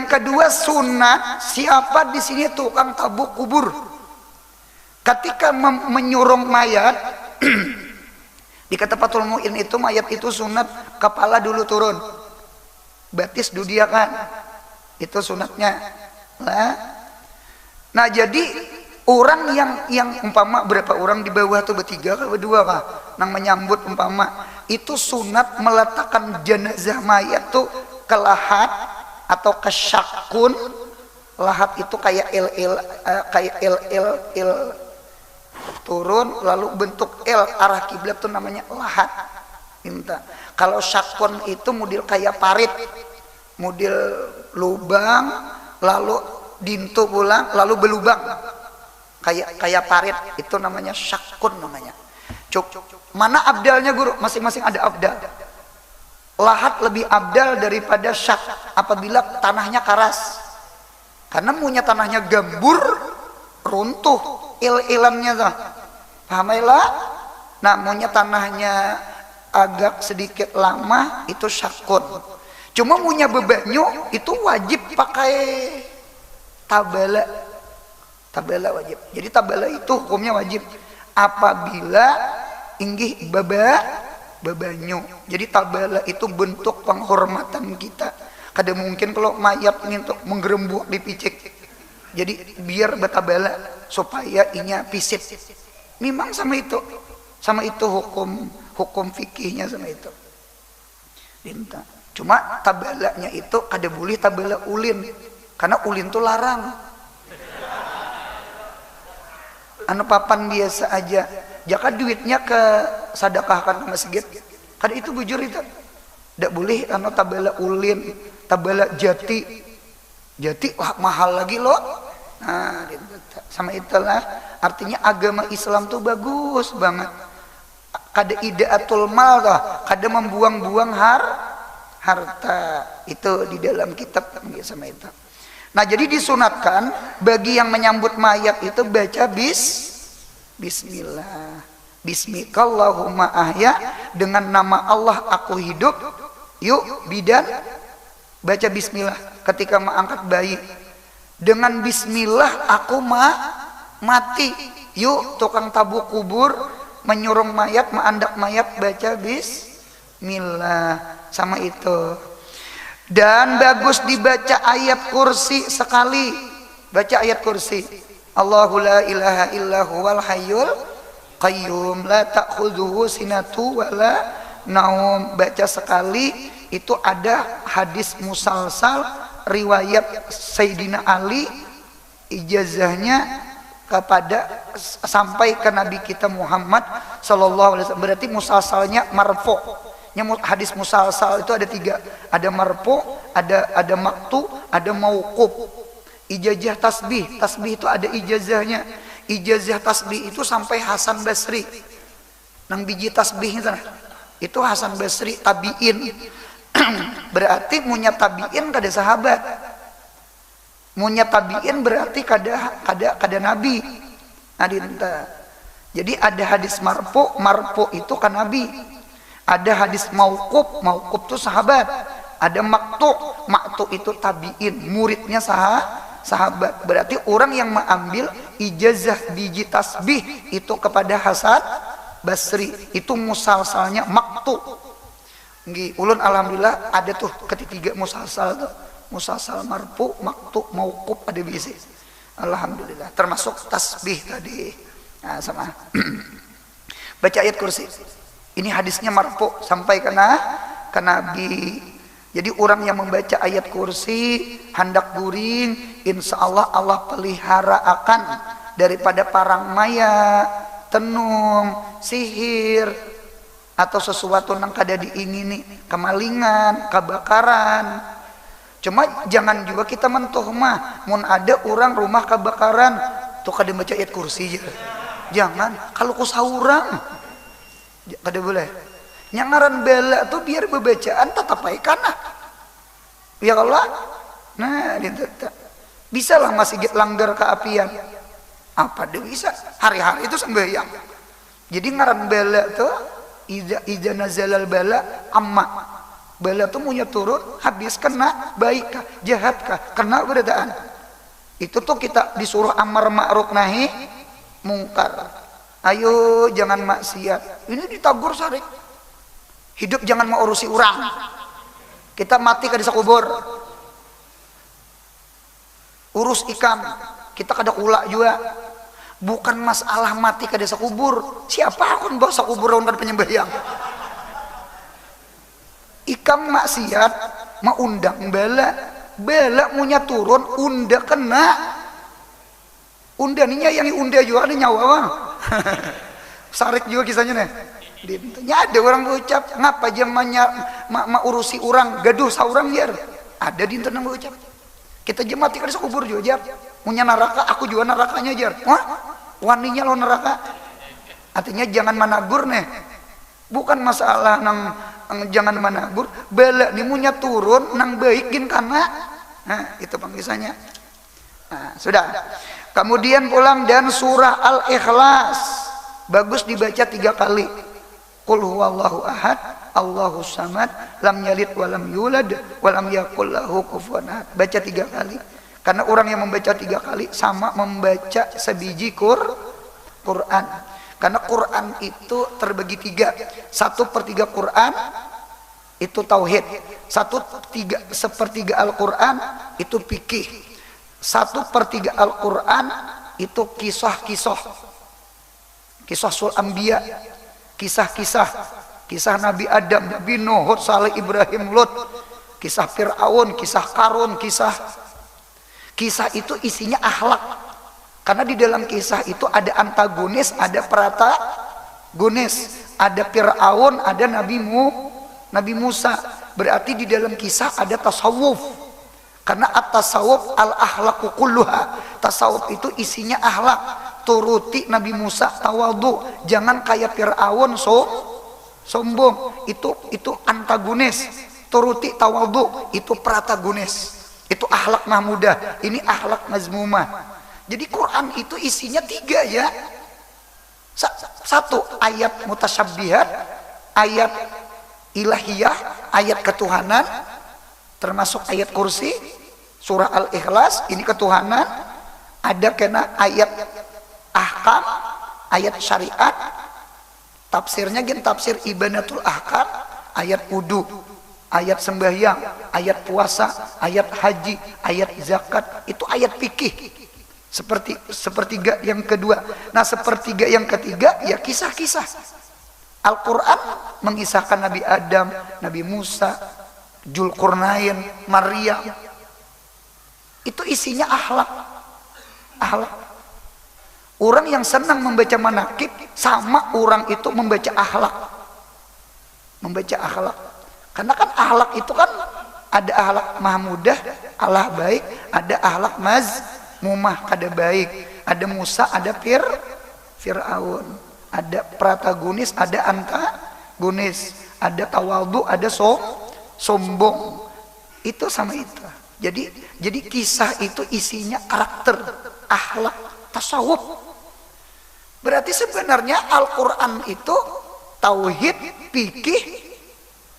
kedua sunat, siapa di sini tukang tabuk kubur? Ketika menyurung mayat di kata Fathul Mu'in itu mayat itu sunat kepala dulu turun, batis dudia kan, itu sunatnya. Nah jadi orang yang umpama berapa orang di bawah tuh bertiga kah berdua kah nang menyambut umpama itu sunat meletakkan jenazah mayat tuh ke lahat atau ke syakun. Lahat itu kayak L turun lalu bentuk L arah kiblat tuh namanya lahat. Kalau syakun itu model kayak parit, model lubang lalu dintu pulang lalu belubang kayak parit, itu namanya syakun namanya. Mana abdalnya guru? Masing-masing ada abdal. Lahat lebih abdal daripada syak apabila tanahnya karas, karena punya tanahnya gambur runtuh il-ilannya tuh, pahamailah. Nah, maunya tanahnya agak sedikit lama itu syakun. Cuma punya bebanyu itu wajib pakai tabala wajib. Jadi tabala itu hukumnya wajib apabila inggih bebanyu. Jadi tabala itu bentuk penghormatan kita. Kada mungkin kalau mayat ini untuk menggerembuk dipicik. Jadi biar betabala supaya inya pisit. Memang sama itu hukum fikihnya sama itu. Dinta. Cuma tabalanya itu kada boleh tabala ulin, karena ulin tuh larang. Anu papan biasa aja, jaka duitnya ke sadakahkan ke masjid. Kada itu bujur itu. Ndak boleh anu tabala ulin, tabala jati wah mahal lagi loh. Nah, sama itulah artinya agama Islam tuh bagus banget. Kada idaatul mal tuh, kada membuang-buang harta. Itu di dalam kitab sama itu. Nah, jadi disunatkan bagi yang menyambut mayat itu baca Bismillah. Bismikallahumma ahya, dengan nama Allah aku hidup. Yuk bidan baca bismillah ketika mengangkat bayi. Dengan bismillah aku mati. Yuk tukang tabuk kubur menyurung mayat, menandak mayat baca bismillah. Sama itu. Dan bagus dibaca ayat kursi sekali. Baca ayat kursi. Allahu la ilaha illa huwal hayyul qayyum la ta'khudhuhu sinatu wala naum. Baca sekali. Itu ada hadis musalsal riwayat Sayyidina Ali, ijazahnya kepada sampai ke Nabi kita Muhammad sallallahu alaihi wasallam. Berarti musalsalnya marfu. Hadis musalsal itu ada 3. Ada marfu, ada maqtu, ada mauquf. Ijazah tasbih. Tasbih itu ada ijazahnya. Ijazah tasbih itu sampai Hasan Basri. Nang biji tasbih itu Hasan Basri tabiin. Berarti munya tabiin kada sahabat. Munya tabiin berarti kada nabi. Adinta. Jadi ada hadis marfu itu kan nabi. Ada hadis mauquf itu sahabat. Ada maktu itu tabiin, muridnya sahabat. Berarti orang yang mengambil ijazah biji tasbih itu kepada Hasan Basri, itu musalsalnya maktu. Nggih, ulun alhamdulillah ada tuh ketiga musalsal tuh. Musalsal marfu, maktu, mauquf ada bisi. Alhamdulillah, termasuk tasbih tadi. Nah, sama. Baca ayat kursi. Ini hadisnya marfu sampai ke Nabi. Jadi orang yang membaca ayat kursi hendak guring, insya Allah Allah pelihara akan daripada parang maya, tenung, sihir, atau sesuatu yang kada diingini, kemalingan, kebakaran. Cuma jangan juga kita mentuh mah, mun ada orang rumah kebakaran, tuh kada baca ayat kursi. Jangan, kalau ku saurang, kada boleh. Nyangaran bela tuh biar bebacaan tetap baik kana. Ya Allah, nah bisa lah masih langgar keapian. Apa deh bisa? Hari-hari itu sembahyang. Jadi ngaran bela tuh Iza nazalal bala amma. Bala tuh punya turun, habis kena baik kah, jahat kah, kena beradaan. Itu tuh kita disuruh amar ma'ruf nahi mungkar. Ayo jangan maksiat. Ini ditagur sarik. Hidup jangan mau urusi orang. Kita mati kada sakubur. Urus ikan, kita kada kula juga. Bukan masalah mati kada sakubur. Siapa akun bawa sakubur orang penyembahyang. Ikam maksiat mau undang bala munya turun unda kena. Undaninya yang unda juga ada nyawa bang. Sarik juga kisahnya nih. Ya ada orang ucap ngapa jamannya urusi orang gaduh saurang biar ada di internal ucap. Kita jemati kada sakubur juga jar. Munya neraka aku juga nerakanya jar. Wah, waninya lo neraka. Artinya jangan managur nih. Bukan masalah nang jangan managur. Bala nih munya turun nang baikin karena. Nah itu panggisannya. Nah, sudah. Kemudian pulang dan surah Al-Ikhlas bagus dibaca 3 kali. Qul huwallahu ahad, Allahus samad, lam yalid walam yulad, walam yakul lahu kufuwan ahad. Baca 3 kali. Karena orang yang membaca 3 kali sama membaca sebiji Quran. Karena Quran itu terbagi 3. 1/3 Quran itu tauhid. 1/3 Al-Quran itu fikih. 1/3 Al-Quran itu kisah-kisah. Kisah sul anbiya, kisah-kisah. Kisah Nabi Adam, Nabi Nuh, Saleh, Ibrahim, Lut. Kisah Fir'aun, kisah Karun, Kisah itu isinya akhlak. Karena di dalam kisah itu ada antagonis, ada protagonis, ada Fir'aun, ada Nabi Musa. Berarti di dalam kisah ada tasawuf. Karena at-tasawuf al-akhlaqu kulluha. Tasawuf itu isinya akhlak. Turuti Nabi Musa tawadhu, jangan kayak Fir'aun sombong. Itu antagonis. Turuti tawadhu itu protagonis. Itu akhlak mahmudah, ini akhlak mazmumah. Jadi Quran itu isinya 3 ya. Satu ayat mutasyabbihat, ayat ilahiyah, ayat ketuhanan, termasuk ayat kursi, surah Al-Ikhlas, ini ketuhanan. Ada kena ayat ahkam, ayat syariat, tafsirnya gini, tafsir ibanatul ahkam, ayat wudu, ayat sembahyang, ayat puasa, ayat haji, ayat zakat, itu ayat fikih. Sepertiga yang kedua. Nah, sepertiga yang ketiga ya kisah-kisah. Al-Quran mengisahkan Nabi Adam, Nabi Musa, Dzulqarnain, Maryam. Itu isinya akhlak. Orang yang senang membaca manakib sama orang itu membaca akhlak. Karena kan akhlak itu kan ada akhlak mahmudah, Allah baik, ada akhlak mazmumah, kada baik. Ada Musa, ada Fir'aun, ada protagonis, ada antagonis, ada tawadhu, ada sombong. Itu sama itu. Jadi kisah itu isinya karakter, akhlak, tasawuf. Berarti sebenarnya Al-Quran itu tauhid, fikih,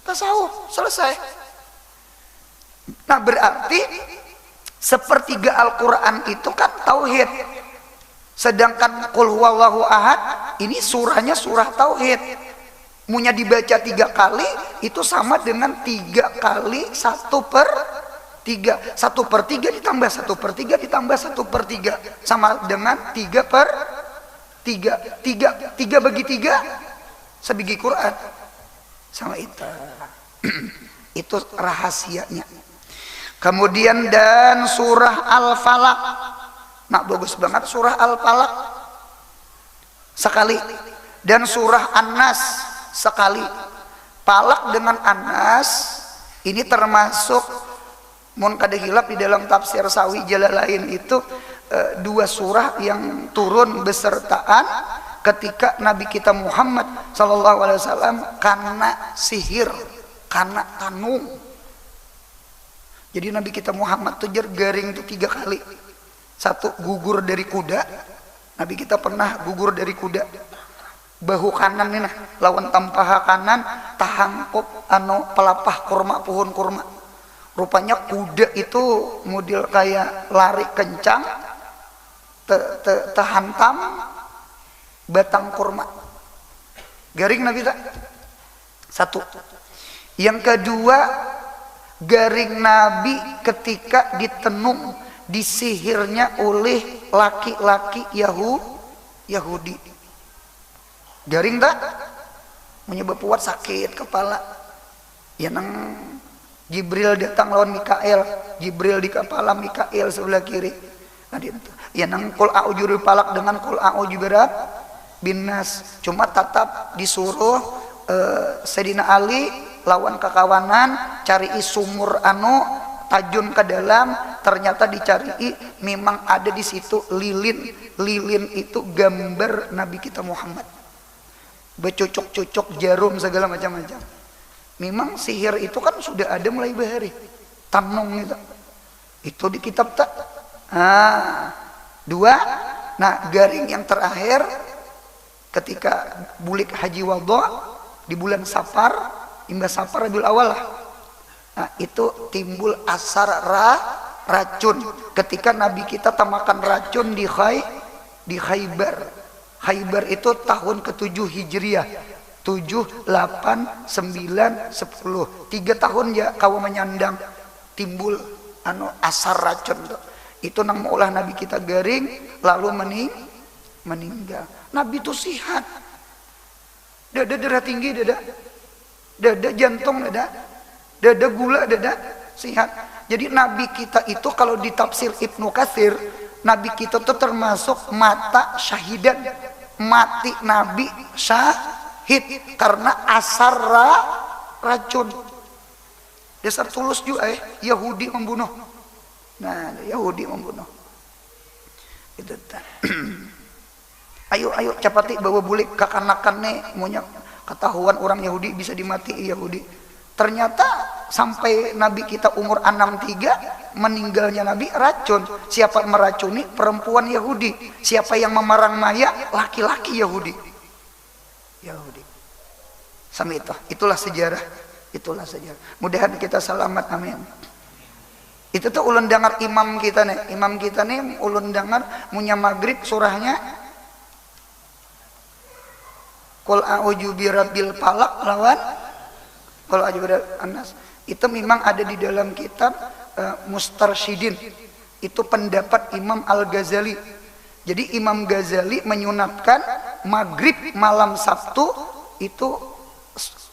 tasawuf, selesai. Nah, berarti sepertiga Al-Quran itu kan tauhid. Sedangkan Qul huwallahu ahad ini surahnya surah tauhid. Munya dibaca 3 kali itu sama dengan 3 kali 1/3. 1/3 ditambah 1/3 ditambah 1/3 sama dengan 3/3. 3 bagi 3 sebiji Quran. Sama itu. Itu rahasianya. Kemudian dan surah Al-Falaq. Nah, bagus banget surah Al-Falaq sekali, dan surah An-Nas sekali. Falaq dengan An-Nas ini termasuk mun kada hilap di dalam tafsir Sawi Jalalain itu 2 surah yang turun besertaan ketika Nabi kita Muhammad sallallahu alaihi wasallam karena sihir, karena tanung. Jadi Nabi kita Muhammad tuh garing tuh 3 kali. 1 gugur dari kuda. Nabi kita pernah gugur dari kuda. Bahu kanan nih nah, lawan tampaha kanan tahangkop pelapah kurma, pohon kurma. Rupanya kuda itu model kayak lari kencang, terhantam batang kurma. Garing Nabi tak? 1. Yang kedua, garing Nabi ketika ditenung, disihirnya oleh laki-laki Yahudi. Garing tak? Menyebab buat sakit kepala. Ya nang Jibril datang lawan Mikael, Jibril di kepala, Mikael sebelah kiri. Nah, ya nang Qul a'udzu birabbil falaq dengan Qul a'udzu birabbin nas. Cuma tetap disuruh Sayyidina Ali lawan kekawanan cari sumur tajun ke dalam, ternyata dicari memang ada di situ lilin itu gambar Nabi kita Muhammad, bercocok-cocok jarum segala macam-macam. Memang sihir itu kan sudah ada mulai bahari tanung itu di kitab tak. 2. Nah, garing yang terakhir ketika bulik haji wadha di bulan Safar, imbas Safar Rabiul Awal lah. Nah, itu timbul asar racun ketika Nabi kita tamakan racun di Khaybar. Khaybar itu tahun ke-7 Hijriah. 7, 8, 9, 10. 3 tahun ya kawa menyandang timbul asar racun tuh. Itu nang maulah Nabi kita garing lalu meninggal. Nabi itu sihat. Dada darah tinggi, dada jantung, dada gula, dada sihat. Jadi Nabi kita itu kalau di tafsir Ibnu Katsir, Nabi kita itu termasuk mata syahidan, mati Nabi syahid karena asar racun. Dasar tulus juga Yahudi membunuh. Nah, Yahudi membunuh. Itu ayo capati bawa bulik kakanakan nih maunya ketahuan orang Yahudi bisa dimati Yahudi. Ternyata sampai Nabi kita umur 63 meninggalnya Nabi racun. Siapa meracuni? Perempuan Yahudi. Siapa yang memarang mayat? Laki-laki Yahudi. Sama itu. Itulah sejarah. Mudahan kita selamat, amin. Itu tuh ulun dengar imam kita nih ulun dengar munya maghrib surahnya Qul a'udzu birabbil falaq lawan Qul a'udzu birabbin nas. Itu memang ada di dalam kitab Mustarsyidin. Itu pendapat Imam Al-Ghazali. Jadi Imam Ghazali menyunatkan maghrib malam Sabtu itu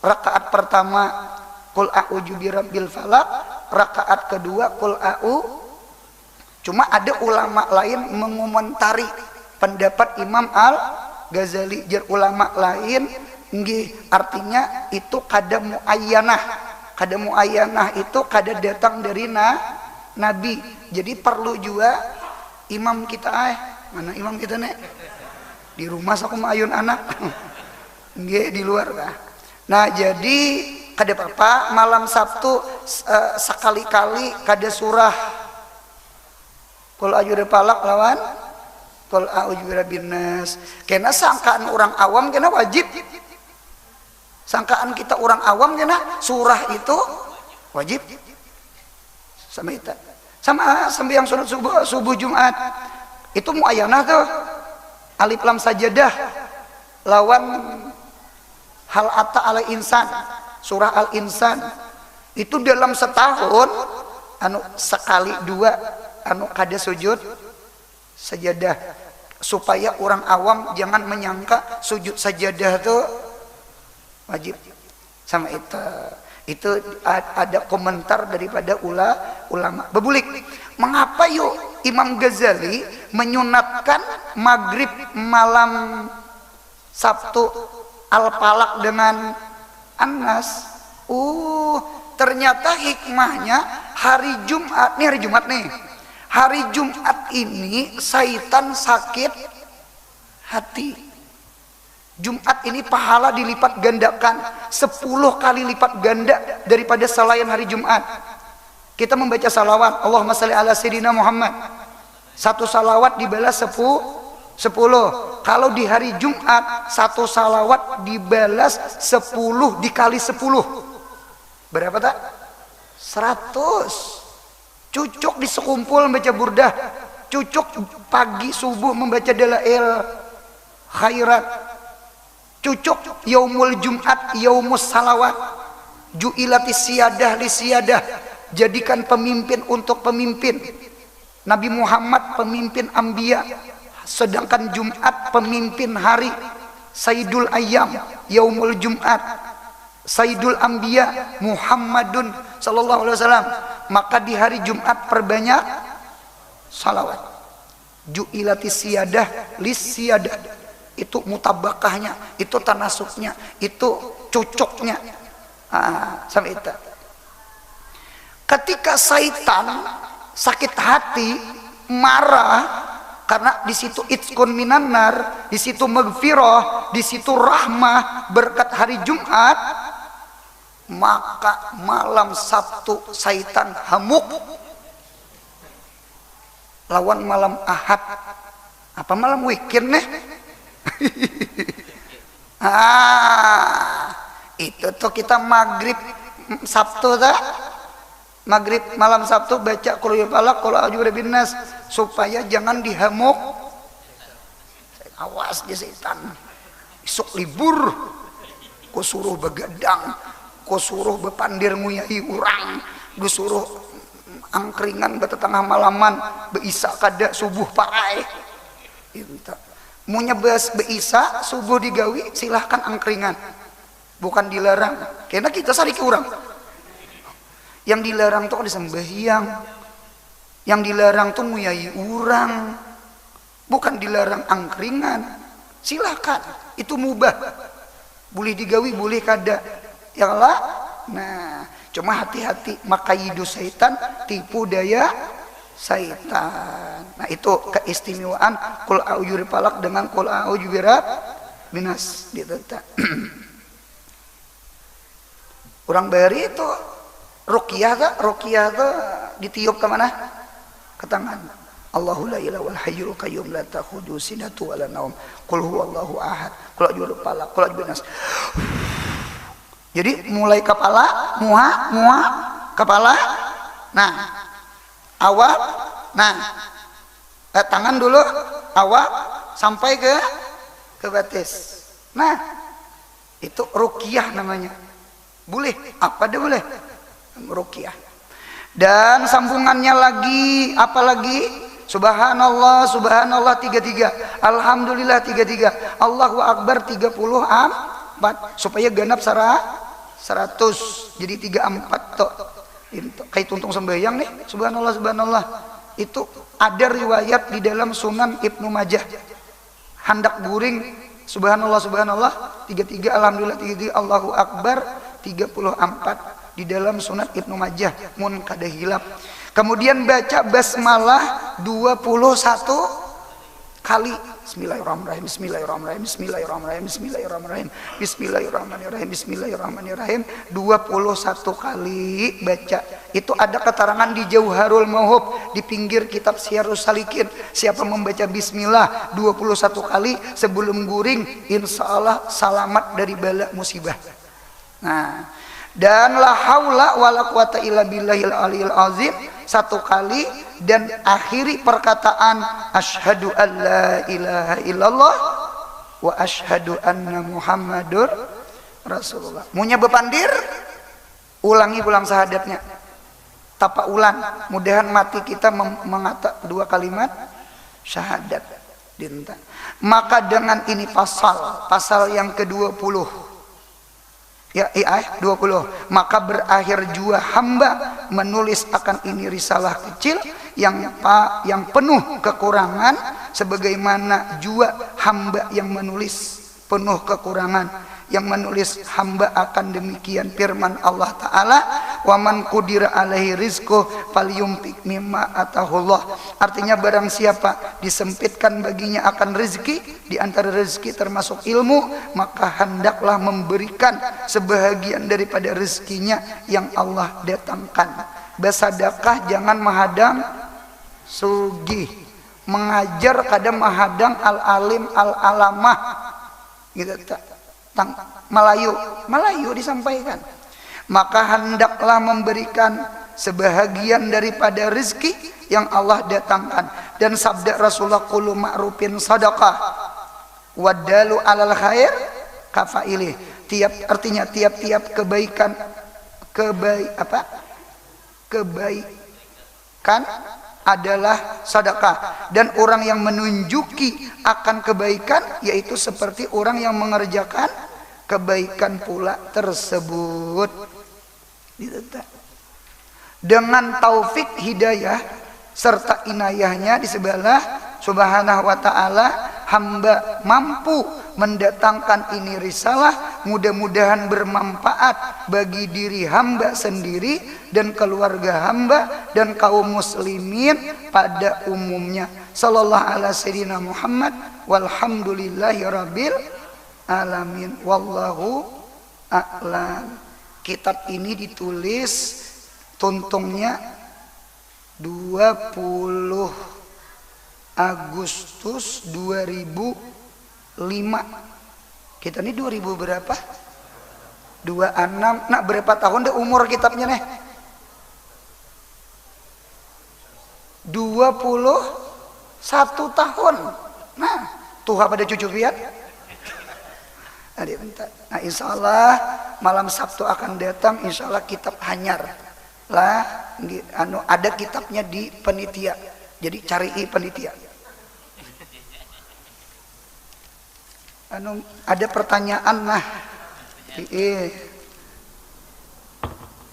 rakaat pertama Qul a'udzu birabbil falaq, rakaat kedua Qul Cuma ada ulama lain mengomentari pendapat Imam Al-Ghazali. Jar ulama lain nggih artinya itu kada muayyanah itu kada datang dari Nabi. Jadi perlu juga imam kita mana imam kita nek di rumah aku mayun anak nggih di luar kah. Nah jadi kada apa malam Sabtu sekali-kali kada surah Qul a'udzu birabbil falaq lawan Qul a'udzu birabbin nas. Kena sangkaan orang awam kena wajib. Sangkaan kita orang awam kena surah itu wajib. Sama itu. Sama yang sunat subuh Jumat. Itu muayyanah tuh. Alif lam sajadah lawan hal ata ala insan. Surah Al-Insan itu dalam setahun sekali dua kada sujud sajadah, supaya orang awam jangan menyangka sujud sajadah itu wajib. Sama itu ada komentar daripada ulama bebulik. Mengapa yuk Imam Ghazali menyunatkan maghrib malam Sabtu Al-Falaq dengan An-Nas? Ternyata hikmahnya hari Jumat nih. Hari Jumat ini syaitan sakit hati. Jumat ini pahala dilipat gandakan 10 kali lipat ganda daripada selain hari Jumat. Kita membaca salawat Allahumma shalli ala sayyidina Muhammad. Satu salawat dibalas 10. Kalau di hari Jumat satu salawat dibalas 10 dikali 10 berapa tak? 100. Cucuk di sekumpul membaca burdah, cucuk pagi subuh membaca dalail khairat, cucuk yaumul Jumat yaumus salawat, ju'ilatis siyadah li siyadah, jadikan pemimpin untuk pemimpin. Nabi Muhammad pemimpin anbiya, sedangkan Jumat pemimpin hari. Sayyidul Ayyam yaumul Jumat, Sayyidul Anbiya Muhammadun sallallahu alaihi wasallam. Maka di hari Jumat perbanyak salawat. Ju'ilatis siyadah lis siyadah. Itu mutabakahnya, itu tanasuknya, itu cucuknya. Sampai itu. Ketika syaitan sakit hati, marah, karena di situ itqun minan nar, di situ maghfirah, di situ rahmah berkat hari Jumat, maka malam Sabtu syaitan hamuk lawan malam Ahad. Apa malam weekend nih? Itu tuh kita maghrib Sabtu tak? Maghrib malam Sabtu baca Qul a'udzu falaq, Qul a'udzu birabbin nas, supaya jangan dihamuk. Awas dia setan. Isuk libur, ku suruh begadang, ku suruh bepandir nguyai urang, ku suruh angkringan betetengah malaman, beisa kada subuh parai. Itu. Munya beisa subuh digawi silahkan angkringan, bukan dilarang. Karena kita sariki urang. Yang dilarang tuh ada sembahyang, yang dilarang tuh nguyai urang, bukan dilarang angkringan. Silakan, itu mubah, boleh digawi boleh kada, ya lah. Nah, cuma hati-hati, makaidu syaitan, tipu daya syaitan. Nah itu keistimewaan Qul a'udzu birabbil falaq dengan Qul a'udzu birabbin nas gitu. Orang bari itu ruqyah tuh ditiup ke mana? Ke tangan. Allahu la ilaha wal hayyul qayyum la ta'khudhuhu sinatun wa la naum. Qul huwallahu ahad. Qul a'udzu falaq, qul a'udzu binas. Jadi mulai kepala, muha, kepala. Nah, awal. Nah, tangan dulu awal sampai ke batis. Nah, itu ruqyah namanya. Boleh, apa dia boleh? Ruqyah. Dan sambungannya lagi, apa lagi? Subhanallah, subhanallah 33. Alhamdulillah 33. Allahu akbar 34 supaya genap 100. Jadi 34 tok. Kayak tuntung sembahyang nih, subhanallah subhanallah. Itu ada riwayat di dalam Sunan Ibnu Majah. Hendak guring subhanallah subhanallah 33, alhamdulillah 33, Allahu akbar 34 di dalam Sunan Ibnu Majah, mun kada hilap. Kemudian baca basmalah 21 kali. Bismillahirrahmanirrahim, bismillahirrahmanirrahim, bismillahirrahmanirrahim, bismillahirrahmanirrahim, bismillahirrahmanirrahim, bismillahirrahmanirrahim 21 kali baca. Itu ada keterangan di Jauharul Mauhub di pinggir kitab Syiarus Salikin. Siapa membaca bismillah 21 kali sebelum guring, insya Allah selamat dari bala musibah. Nah, dan la haula wala quwata illa billahil aliyil azim 1 kali, dan akhiri perkataan asyhadu an la ilaha illallah wa asyhadu anna muhammadur rasulullah. Munya bepandir ulangi pulang syahadatnya, tapa ulang, mudahan mati kita mengata 2 kalimat syahadat dinta. Maka dengan ini pasal yang ke-20 ya 20, maka berakhir jua hamba menulis akan ini risalah kecil yang penuh kekurangan, sebagaimana jua hamba yang menulis penuh kekurangan, yang menulis hamba akan demikian firman Allah Ta'ala, wa man qudira alaihi rizquh falyumtik mimma atahullah. Artinya barang siapa disempitkan baginya akan rezeki, di antara rezeki termasuk ilmu, maka hendaklah memberikan sebahagian daripada rezekinya yang Allah datangkan. Bersedekah jangan menghadang sugih, mengajar kadang menghadang al-alim al-alamah gitu tak. Melayu disampaikan. Maka hendaklah memberikan sebahagian daripada rezeki yang Allah datangkan. Dan sabda Rasulullah, qulu ma'rufin sadaqah wadalu alal khair kafailih. Artinya tiap-tiap kebaikan adalah sedekah, dan orang yang menunjuki akan kebaikan yaitu seperti orang yang mengerjakan kebaikan pula tersebut. Dengan taufik hidayah serta inayahnya di sebelah subhanahu wa ta'ala, hamba mampu mendatangkan ini risalah, mudah-mudahan bermanfaat bagi diri hamba sendiri dan keluarga hamba dan kaum muslimin pada umumnya. Sallallahu ala sayyidina Muhammad walhamdulillahi rabbil alamin. Wallahu a'lam. Kitab ini ditulis tuntungnya 20 Agustus 2005. Kita ini 2000 berapa? 26. Nah, berapa tahun deh umur kitabnya nih? 21 tahun. Nah, tuh pada cucu lihat. Nah, insya Allah malam Sabtu akan datang, insya Allah kitab hanyar lah. Ada kitabnya di penitia. Jadi cari penitia. Ada pertanyaan nah,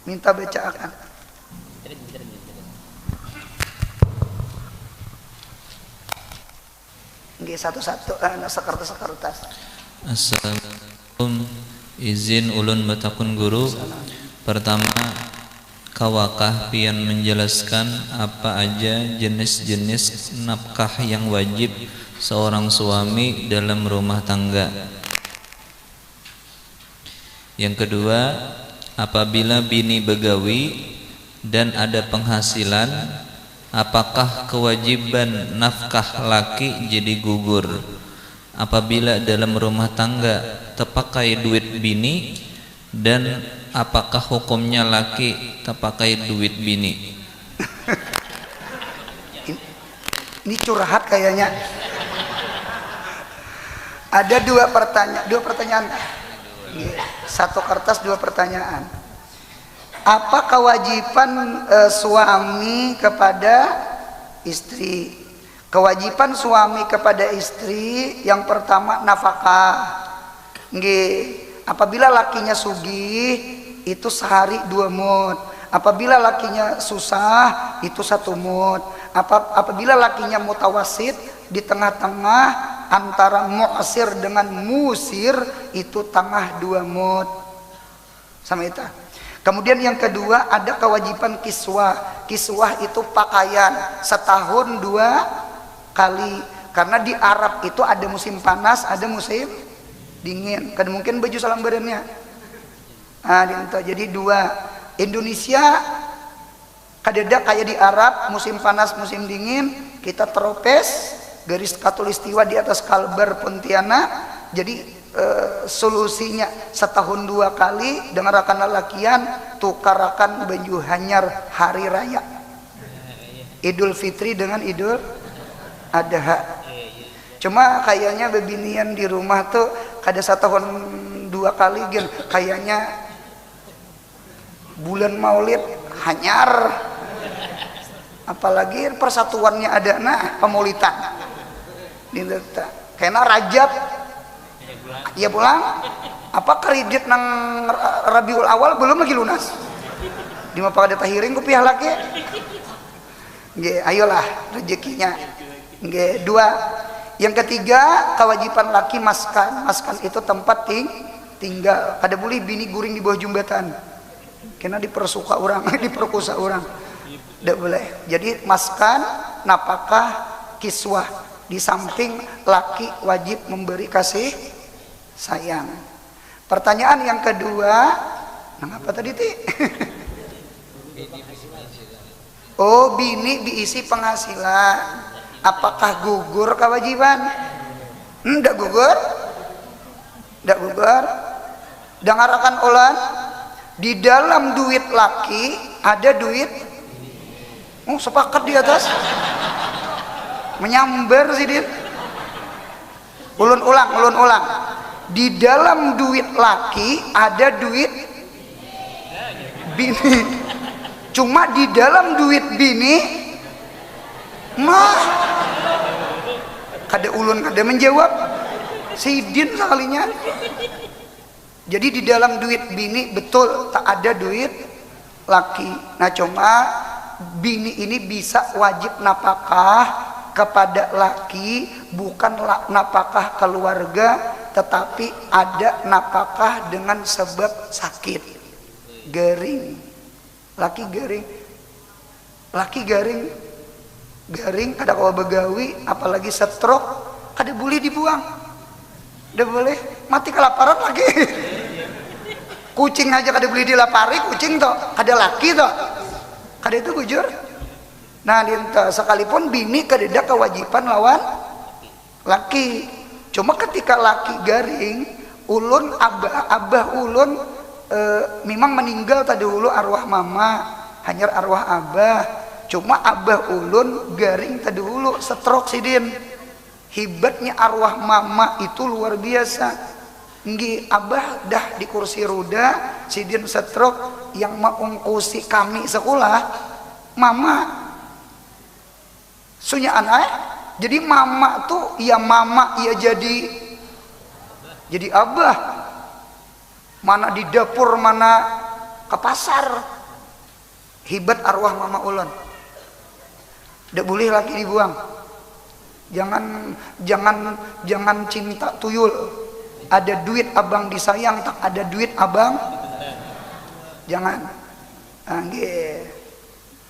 minta bacakan. Nggih satu-satu sekertas. Assalamualaikum, izin ulun batakun guru. Pertama, kawakah pian menjelaskan apa aja jenis-jenis nafkah yang wajib seorang suami dalam rumah tangga. Yang kedua, apabila bini begawi dan ada penghasilan, apakah kewajiban nafkah laki jadi gugur apabila dalam rumah tangga terpakai duit bini, dan apakah hukumnya laki terpakai duit bini? Ini curhat kayaknya. Ada dua pertanyaan. Satu kertas dua pertanyaan. Apa kewajiban suami kepada istri? Kewajiban suami kepada istri yang pertama nafkah. Apabila lakinya sugih itu sehari 2 mud. Apabila lakinya susah itu 1 mud. Apabila lakinya mutawasid di tengah-tengah antara mu'sir dengan musir itu tengah 2 mud. Sama itu. Kemudian yang kedua ada kewajiban kiswah. Kiswah itu pakaian setahun 2 kali. Karena di Arab itu ada musim panas, ada musim dingin. Kan mungkin baju salam badannya. Jadi 2. Indonesia kadeda kayak di Arab, musim panas, musim dingin, kita teropes garis katulistiwa di atas kalbar Pontianak. Jadi solusinya setahun 2 kali dengarkan lakian tukarakan baju hanyar hari raya Idul Fitri dengan Idul Adha. Cuma kayaknya bebinian di rumah tuh kada setahun 2 kali gen, kayaknya bulan Maulid hanyar, apalagi persatuannya ada pemaulitan kena Rajab ya pulang apa kredit nang Rabiul Awal belum lagi lunas di mah pada tahiring ku pihak laki. Ayolah rezekinya. 2. Yang ketiga kewajiban laki maskan. Maskan itu tempat tinggal. Kada boleh bini guring di bawah jembatan, kena dipersuka orang diperkosa orang, tidak boleh. Jadi maskan, napakah, kiswah. Di samping laki wajib memberi kasih sayang. Pertanyaan yang kedua, apa tadi ti? Oh, bini diisi penghasilan. Apakah gugur kewajiban? Tidak gugur. Tidak gugur. Dengarkan ulan. Di dalam duit laki ada duit. Sepakat di atas. Menyambar sih Din. Ulun ulang. Di dalam duit laki ada duit bini. Cuma di dalam duit bini mah kada ulun kada menjawab si Din sekalinya. Jadi di dalam duit bini betul tak ada duit laki. Nah cuma bini ini bisa wajib napakah kepada laki, bukan napakah keluarga, tetapi ada napakah dengan sebab sakit garing. Laki garing kada kawa begawi, apalagi stroke kada boleh dibuang, kada boleh mati kelaparan lagi. Kucing aja kada boleh dilapari, kucing toh kada laki toh, kada itu bujur. Nah sekalipun bini kada kewajiban lawan laki. Cuma ketika laki garing, ulun abah ulun memang meninggal tadi dulu arwah mama, hanyar arwah abah. Cuma abah ulun garing tadi dulu stroke sidin. Hibatnya arwah mama itu luar biasa. Abah dah di kursi roda, sidin stroke, yang mengungkusi kami sekolah mama. Sunya anak. Jadi mama tuh ya mama ya jadi abah. Mana di dapur, mana ke pasar. Hibat arwah mama ulun. Tidak boleh lagi dibuang. Jangan cinta tuyul. Ada duit abang disayang, tak ada duit abang jangan.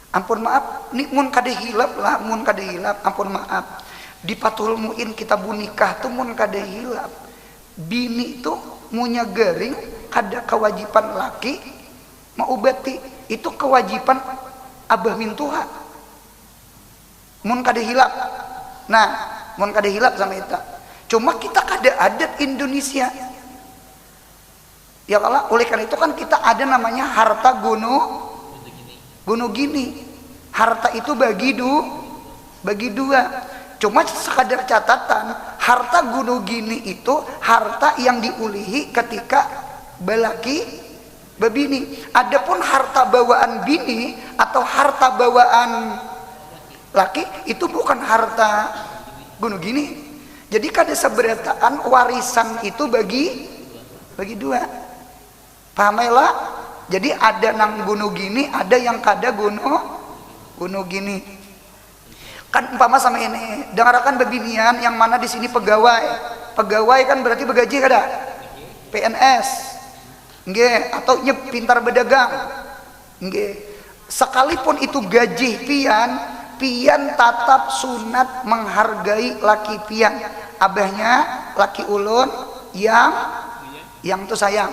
Ampun maaf, nih mun kada hilap lah, mun kada hilap, ampun maaf. Di Patul Muin kita bunikah tuh mun kada hilap. Bini tuh munya garing, kada kewajiban laki maubati. Itu kewajiban abah mintuha mun kada hilap. Nah mun kada hilap sama eta, cuma kita kada adat Indonesia ya kalau oleh karena itu kan kita ada namanya harta gono gini. Harta itu bagi dua. Cuma sekadar catatan, harta gono gini itu harta yang diulihi ketika balaki babini. Adapun harta bawaan bini atau harta bawaan laki itu bukan harta gono gini. Jadi kada seberataan warisan itu bagi dua. Pahamilah? Jadi ada nang gono gini, ada yang kada gono gini. Kan umpama sama ini, dengarkan bebinian yang mana di sini pegawai. Pegawai kan berarti begaji kada? PNS. Nggih, atau nyep pintar berdagang. Nggih. Sekalipun itu gaji pian tatap sunat menghargai laki pian. Abahnya laki ulun yang tuh sayang.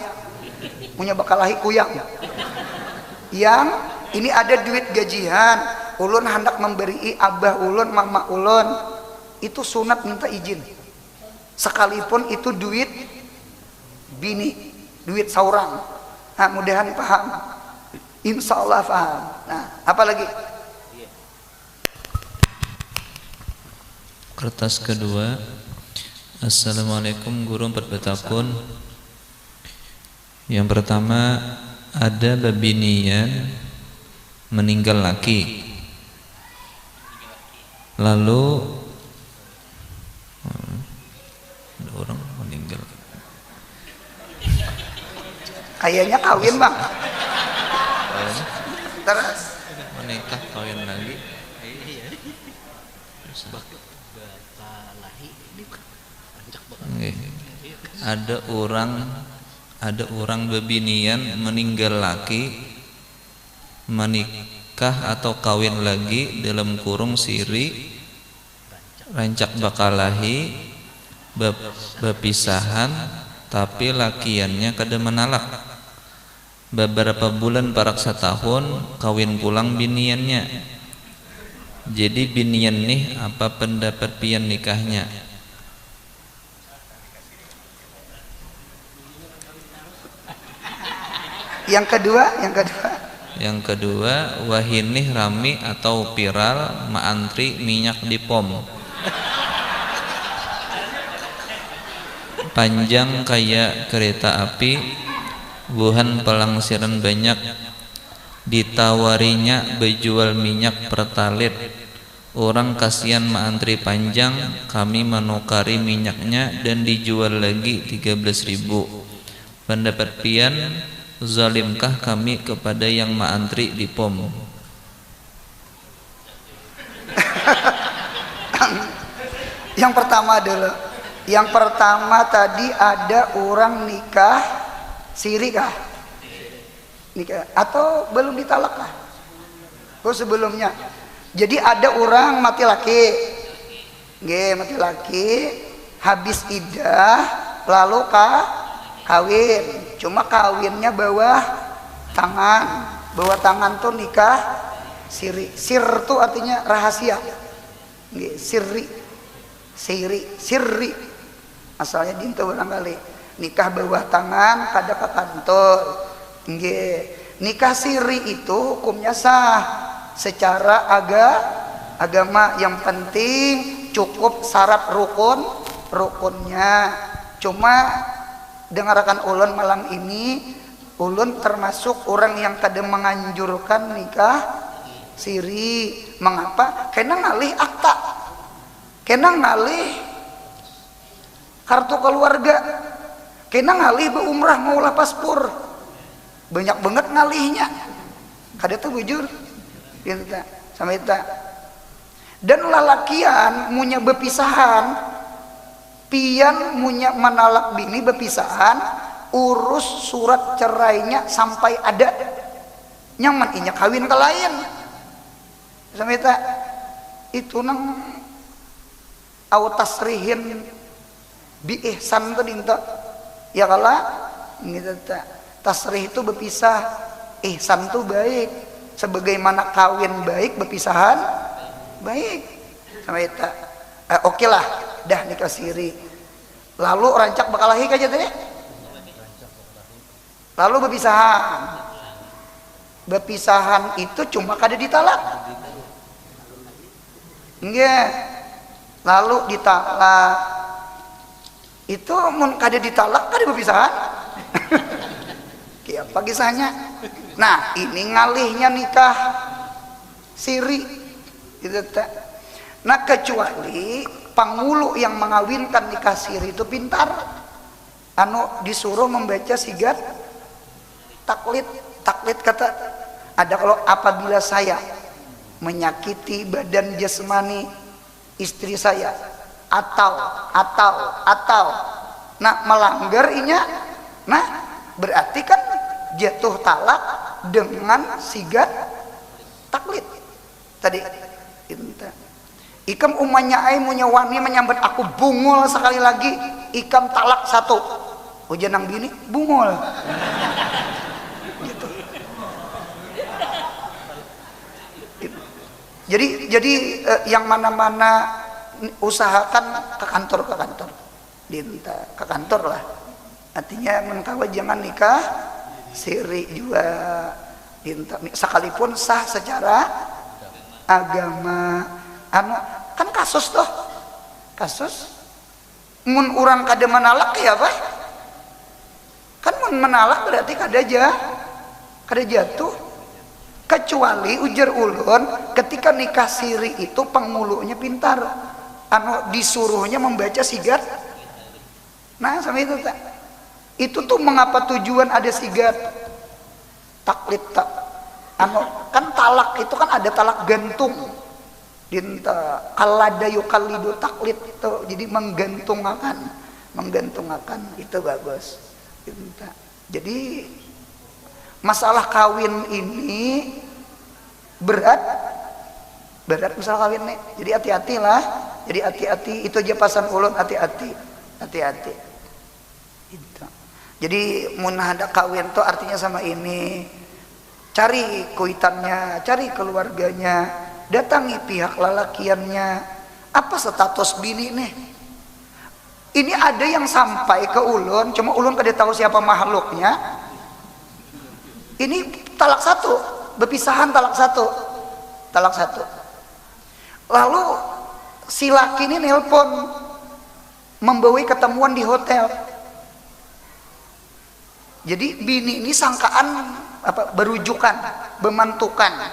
Punya bakalahi kuyang. Yang ini ada duit gajian, ulun hendak memberi abah ulun, mama ulun, itu sunat minta izin. Sekalipun itu duit bini, duit saurang. Nah, mudahan paham. Insya Allah paham. Nah, apa lagi? Kertas kedua. Assalamualaikum guru 4 tahun. Yang pertama, ada babinian meninggal laki, lalu ada orang meninggal, kayaknya kawin bang, terus menikah kawin lagi. Ada orang babinian meninggal laki, menikah atau kawin lagi dalam kurung siri, rancak bakalahi, bepisahan, tapi lakiannya kada menalak. Beberapa bulan parak setahun kawin pulang biniannya. Jadi binian nih apa pendapat pian nikahnya? Yang kedua wahinih rami atau viral maantri minyak di pom panjang kayak kereta api, buhan pelangsiran banyak, ditawarinya bejual minyak pertalit. Orang kasihan maantri panjang, kami menukari minyaknya dan dijual lagi 13.000. Pendapat pian, zalimkah kami kepada yang maantri di pom? Yang pertama tadi ada orang nikah siri kah? Nikah atau belum ditalak kah? Oh sebelumnya. Jadi ada orang mati laki. Mati laki habis iddah lalu kawin. Cuma kawinnya bawah tangan tuh nikah siri. Sir tuh artinya rahasia. Sirri asalnya dinto barangkali. Nikah bawah tangan kada ke kantor. Nikah siri itu hukumnya sah secara agama. Yang penting cukup syarat rukunnya. Cuma dengarkan ulun malam ini, ulun termasuk orang yang kadang menganjurkan nikah siri. Mengapa? Karena ngalih akta, karena ngalih kartu keluarga, karena ngalih berumrah maulah paspor, banyak banget ngalihnya. Kada tuh bujur sama itu. Dan lalakian munya bepisahan, pian munya menalak bini bepisahan, urus surat cerainya sampai ada nyaman inya kawin ke lain sama itu nang autasrihin bi ihsan tuh dinta ya kala gitu ta. Tasrih itu berpisah, ihsan tuh baik. sebagaimana kawin baik berpisahan baik sama eta. Oke lah dah nikah siri lalu rancak bakal lahir aja teh lalu berpisahan itu cuma kada ditalak enggak lalu ditalak itu mun kada ditalak kada berpisahan kayak apa kisahnya. Nah ini ngalihnya nikah siri itu teh. Nah kecuali pangulu yang mengawinkan nikah siri itu pintar disuruh membaca sigat taklid kata ada kalau apabila saya menyakiti badan jasmani istri saya atau nah melanggar inya nah berarti kan jatuh talak dengan sigat taklid tadi ikam umanya ai munya wani menyambut aku bungul sekali lagi ikam talak satu ujian nang bini bungul gitu. Jadi yang mana-mana usahakan ke kantor dinta ke kantor lah artinya mengkawa jangan nikah siri juga dinta sekalipun sah secara agama kan kasus mun urang kada menalak ya apa kan mun menalak berarti kada jatuh kecuali ujar ulun ketika nikah siri itu pengulunya pintar disuruhnya membaca sigat nah sama itu tak itu tuh mengapa tujuan ada sigat taklid tak kan talak itu kan ada talak gantung dinta kalada yukalidu taklid itu jadi menggantungkan itu bagus dinta. Jadi masalah kawin ini berat masalah kawin nih. Jadi hati-hatilah. Jadi hati-hati itu aja pasan ulun hati-hati. Gitu. Jadi mun ada kawin tuh artinya sama ini. Cari kuitannya, cari keluarganya, datangi pihak lalakiannya. Apa status bini nih? Ini ada yang sampai ke ulun, cuma ulun kada tahu siapa makhluknya. Ini talak satu, berpisahan talak satu. Lalu si laki ini nelpon membawa ketemuan di hotel. Jadi bini ini sangkaan berujukan, bemantukan,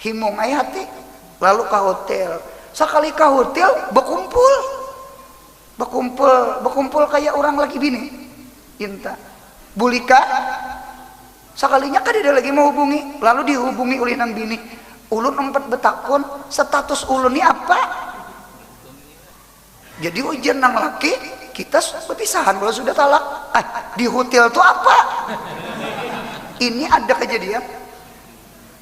himung ay hati. Lalu ke hotel. Sekali ke hotel berkumpul kayak orang lagi bini. Inta, bulika. Sekalinya kan dia lagi mau hubungi, lalu dihubungi oleh nang bini. Ulun empat betakun, status ulun ini apa? Jadi ujian nang laki, kita berpisahan kalau sudah talak. Di hotel tuh apa? Ini ada kejadian.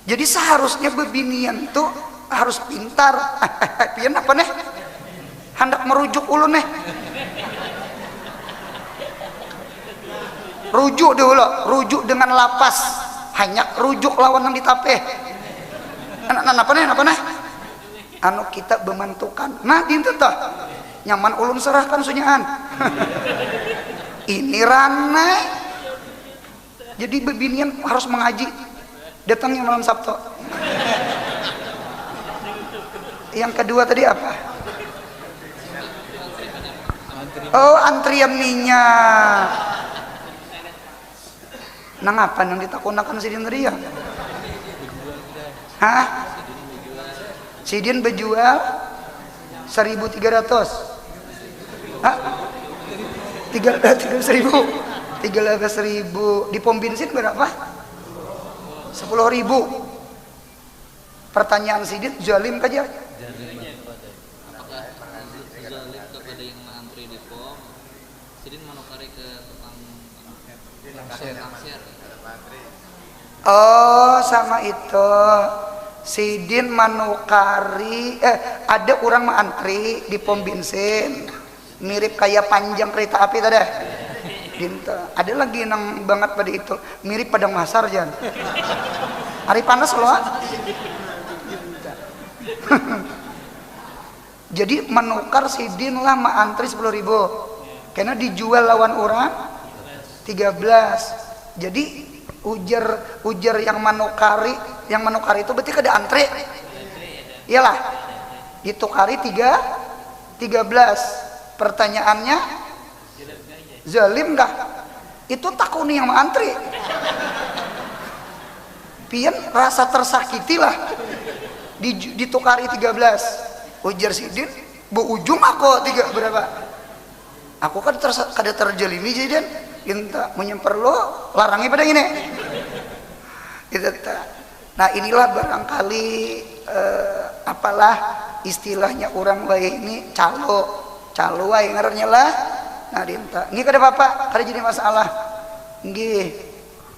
Jadi seharusnya bebinian tuh harus pintar. Pian apa nih? Hendak merujuk ulun nih. Rujuk dengan lapas, hanya rujuk lawan yang ditapeh. Apa nih? Kita memantukan. Nah, dintu toh. Nyaman ulun serahkan sunyaan. Ini ranai. Jadi bebinian harus mengaji. Datangnya malam Sabtu. Yang kedua tadi apa? Oh, antrian minyak. Nang apa nang ditakunakan sidin tadi ya? Hah? Sidin berjual 1.300. Hah? 13.000. Di pom bensin berapa? 10.000. Pertanyaan sidin zalim kaja. Apakah zalim kepada yang antri di pom? Sidin manukari ke tukang kasir. Oh, sama itu. Sidin manukari ada orang mantri di pom bensin. Mirip kayak panjang kereta api tadi. Dinta. Ada lagi nang banget pada itu. Mirip padang masar jan. Hari panas loh. Jadi menukar sidin lah ma antri 10.000 karena dijual lawan orang 13. Jadi ujar yang menukari itu berarti kada antri. Iyalah ditukari 13. Pertanyaannya zalim kah? Itu takuni yang antri. Pian rasa tersakiti lah. Ditukari 13. Ujar sidin, bu ujung aku berapa? Aku kan kada terjalimi jadi minta menyemper lo larangi pada ini. Itu. Nah inilah barangkali apalah istilahnya orang baik ini calo wae ngarannya lah. Nah dinta nggih kada apa-apa, kada jadi masalah. Nggih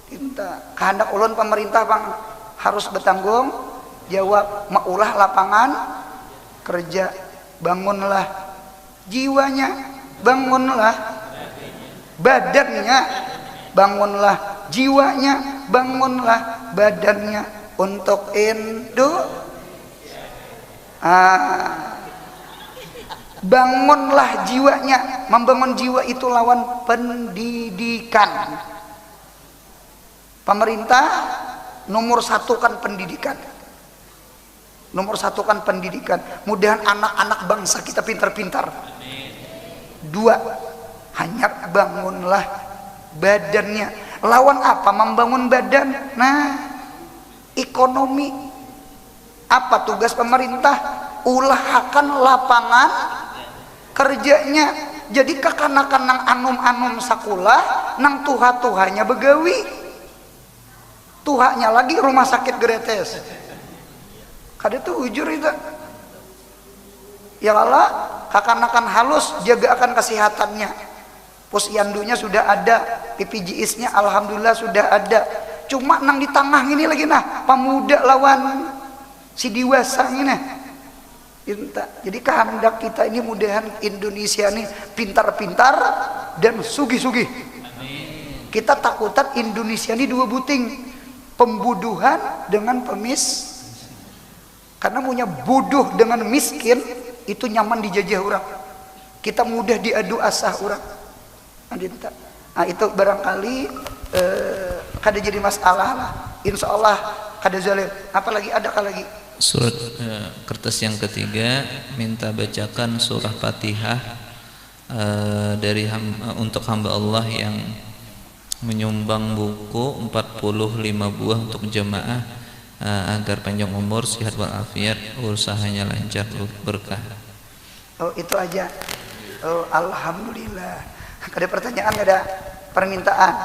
dinta kehendak ulun pemerintah Bang harus bertanggung jawab, maulah lapangan kerja, bangunlah jiwanya, bangunlah badannya, bangunlah jiwanya, bangunlah badannya untuk bangunlah jiwanya. Membangun jiwa itu lawan pendidikan. Pemerintah nomor 1 kan pendidikan. Nomor 1 kan pendidikan. Mudahan anak-anak bangsa kita pintar-pintar. 2, hanya bangunlah badannya. Lawan apa membangun badan? Nah, ekonomi. Apa tugas pemerintah? Ulahakan lapangan kerjanya. Jadi kekanakan nang anum-anum sakulah, nang tuha-tuhanya begawi. Tuhanya lagi rumah sakit gratis. Kada tuh ujur itu. Ya Allah, kekanakan halus jaga akan kesehatannya. Posyandunya sudah ada, BPJS-nya alhamdulillah sudah ada. Cuma nang di tengah ini lagi nah, pemuda lawan si dewasa ini. Jadi kehendak kita ini mudahan Indonesia ini pintar-pintar dan sugih-sugih. Kita takutan Indonesia ini 2 buting, pembuduhan dengan karena punya bodoh dengan miskin itu nyaman dijajah orang. Kita mudah diadu asah orang. Nah itu barangkali kada jadi masalah lah. Insya Allah kada zalim. Apalagi adakah lagi? Surat kertas yang ketiga minta bacakan surah Fatihah untuk hamba Allah yang menyumbang buku 45 buah untuk jemaah agar panjang umur, sehat walafiat, usahanya lancar berkah. Oh itu aja. Oh alhamdulillah. Ada pertanyaan, ada permintaan?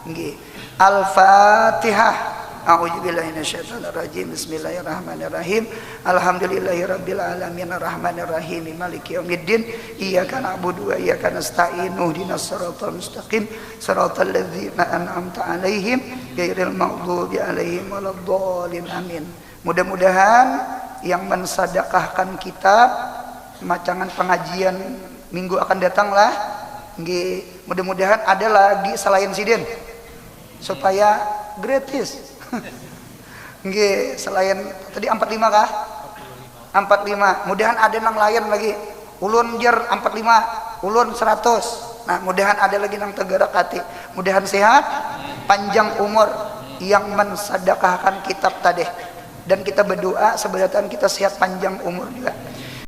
Nggih. Al-Fatihah. A'udzubillahi minasyaitonirrajim. Bismillahirrahmanirrahim. Alhamdulillahirabbil alamin arrahmanir rahim maliki yaumiddin. Iyyaka na'budu wa iyyaka nasta'in. Ihdinas siratal mustaqim. Siratal ladzina an'amta 'alaihim ghairil maghdubi 'alaihim waladdallin. Amin. Mudah-mudahan yang mensedekahkan kitab macangan pengajian minggu akan datang lah. Nggih, mudah-mudahan ada lagi selain sidin supaya gratis. Nggih, selain tadi 45 kah? 45. Mudahan ada nang lain lagi. Ulun jer 45, ulun 100. Nah, mudahan ada lagi nang tegarak hati. Mudahan sehat, panjang umur yang mensedekahkan kitab tadi. Dan kita berdoa sebenarnya kita sehat panjang umur juga.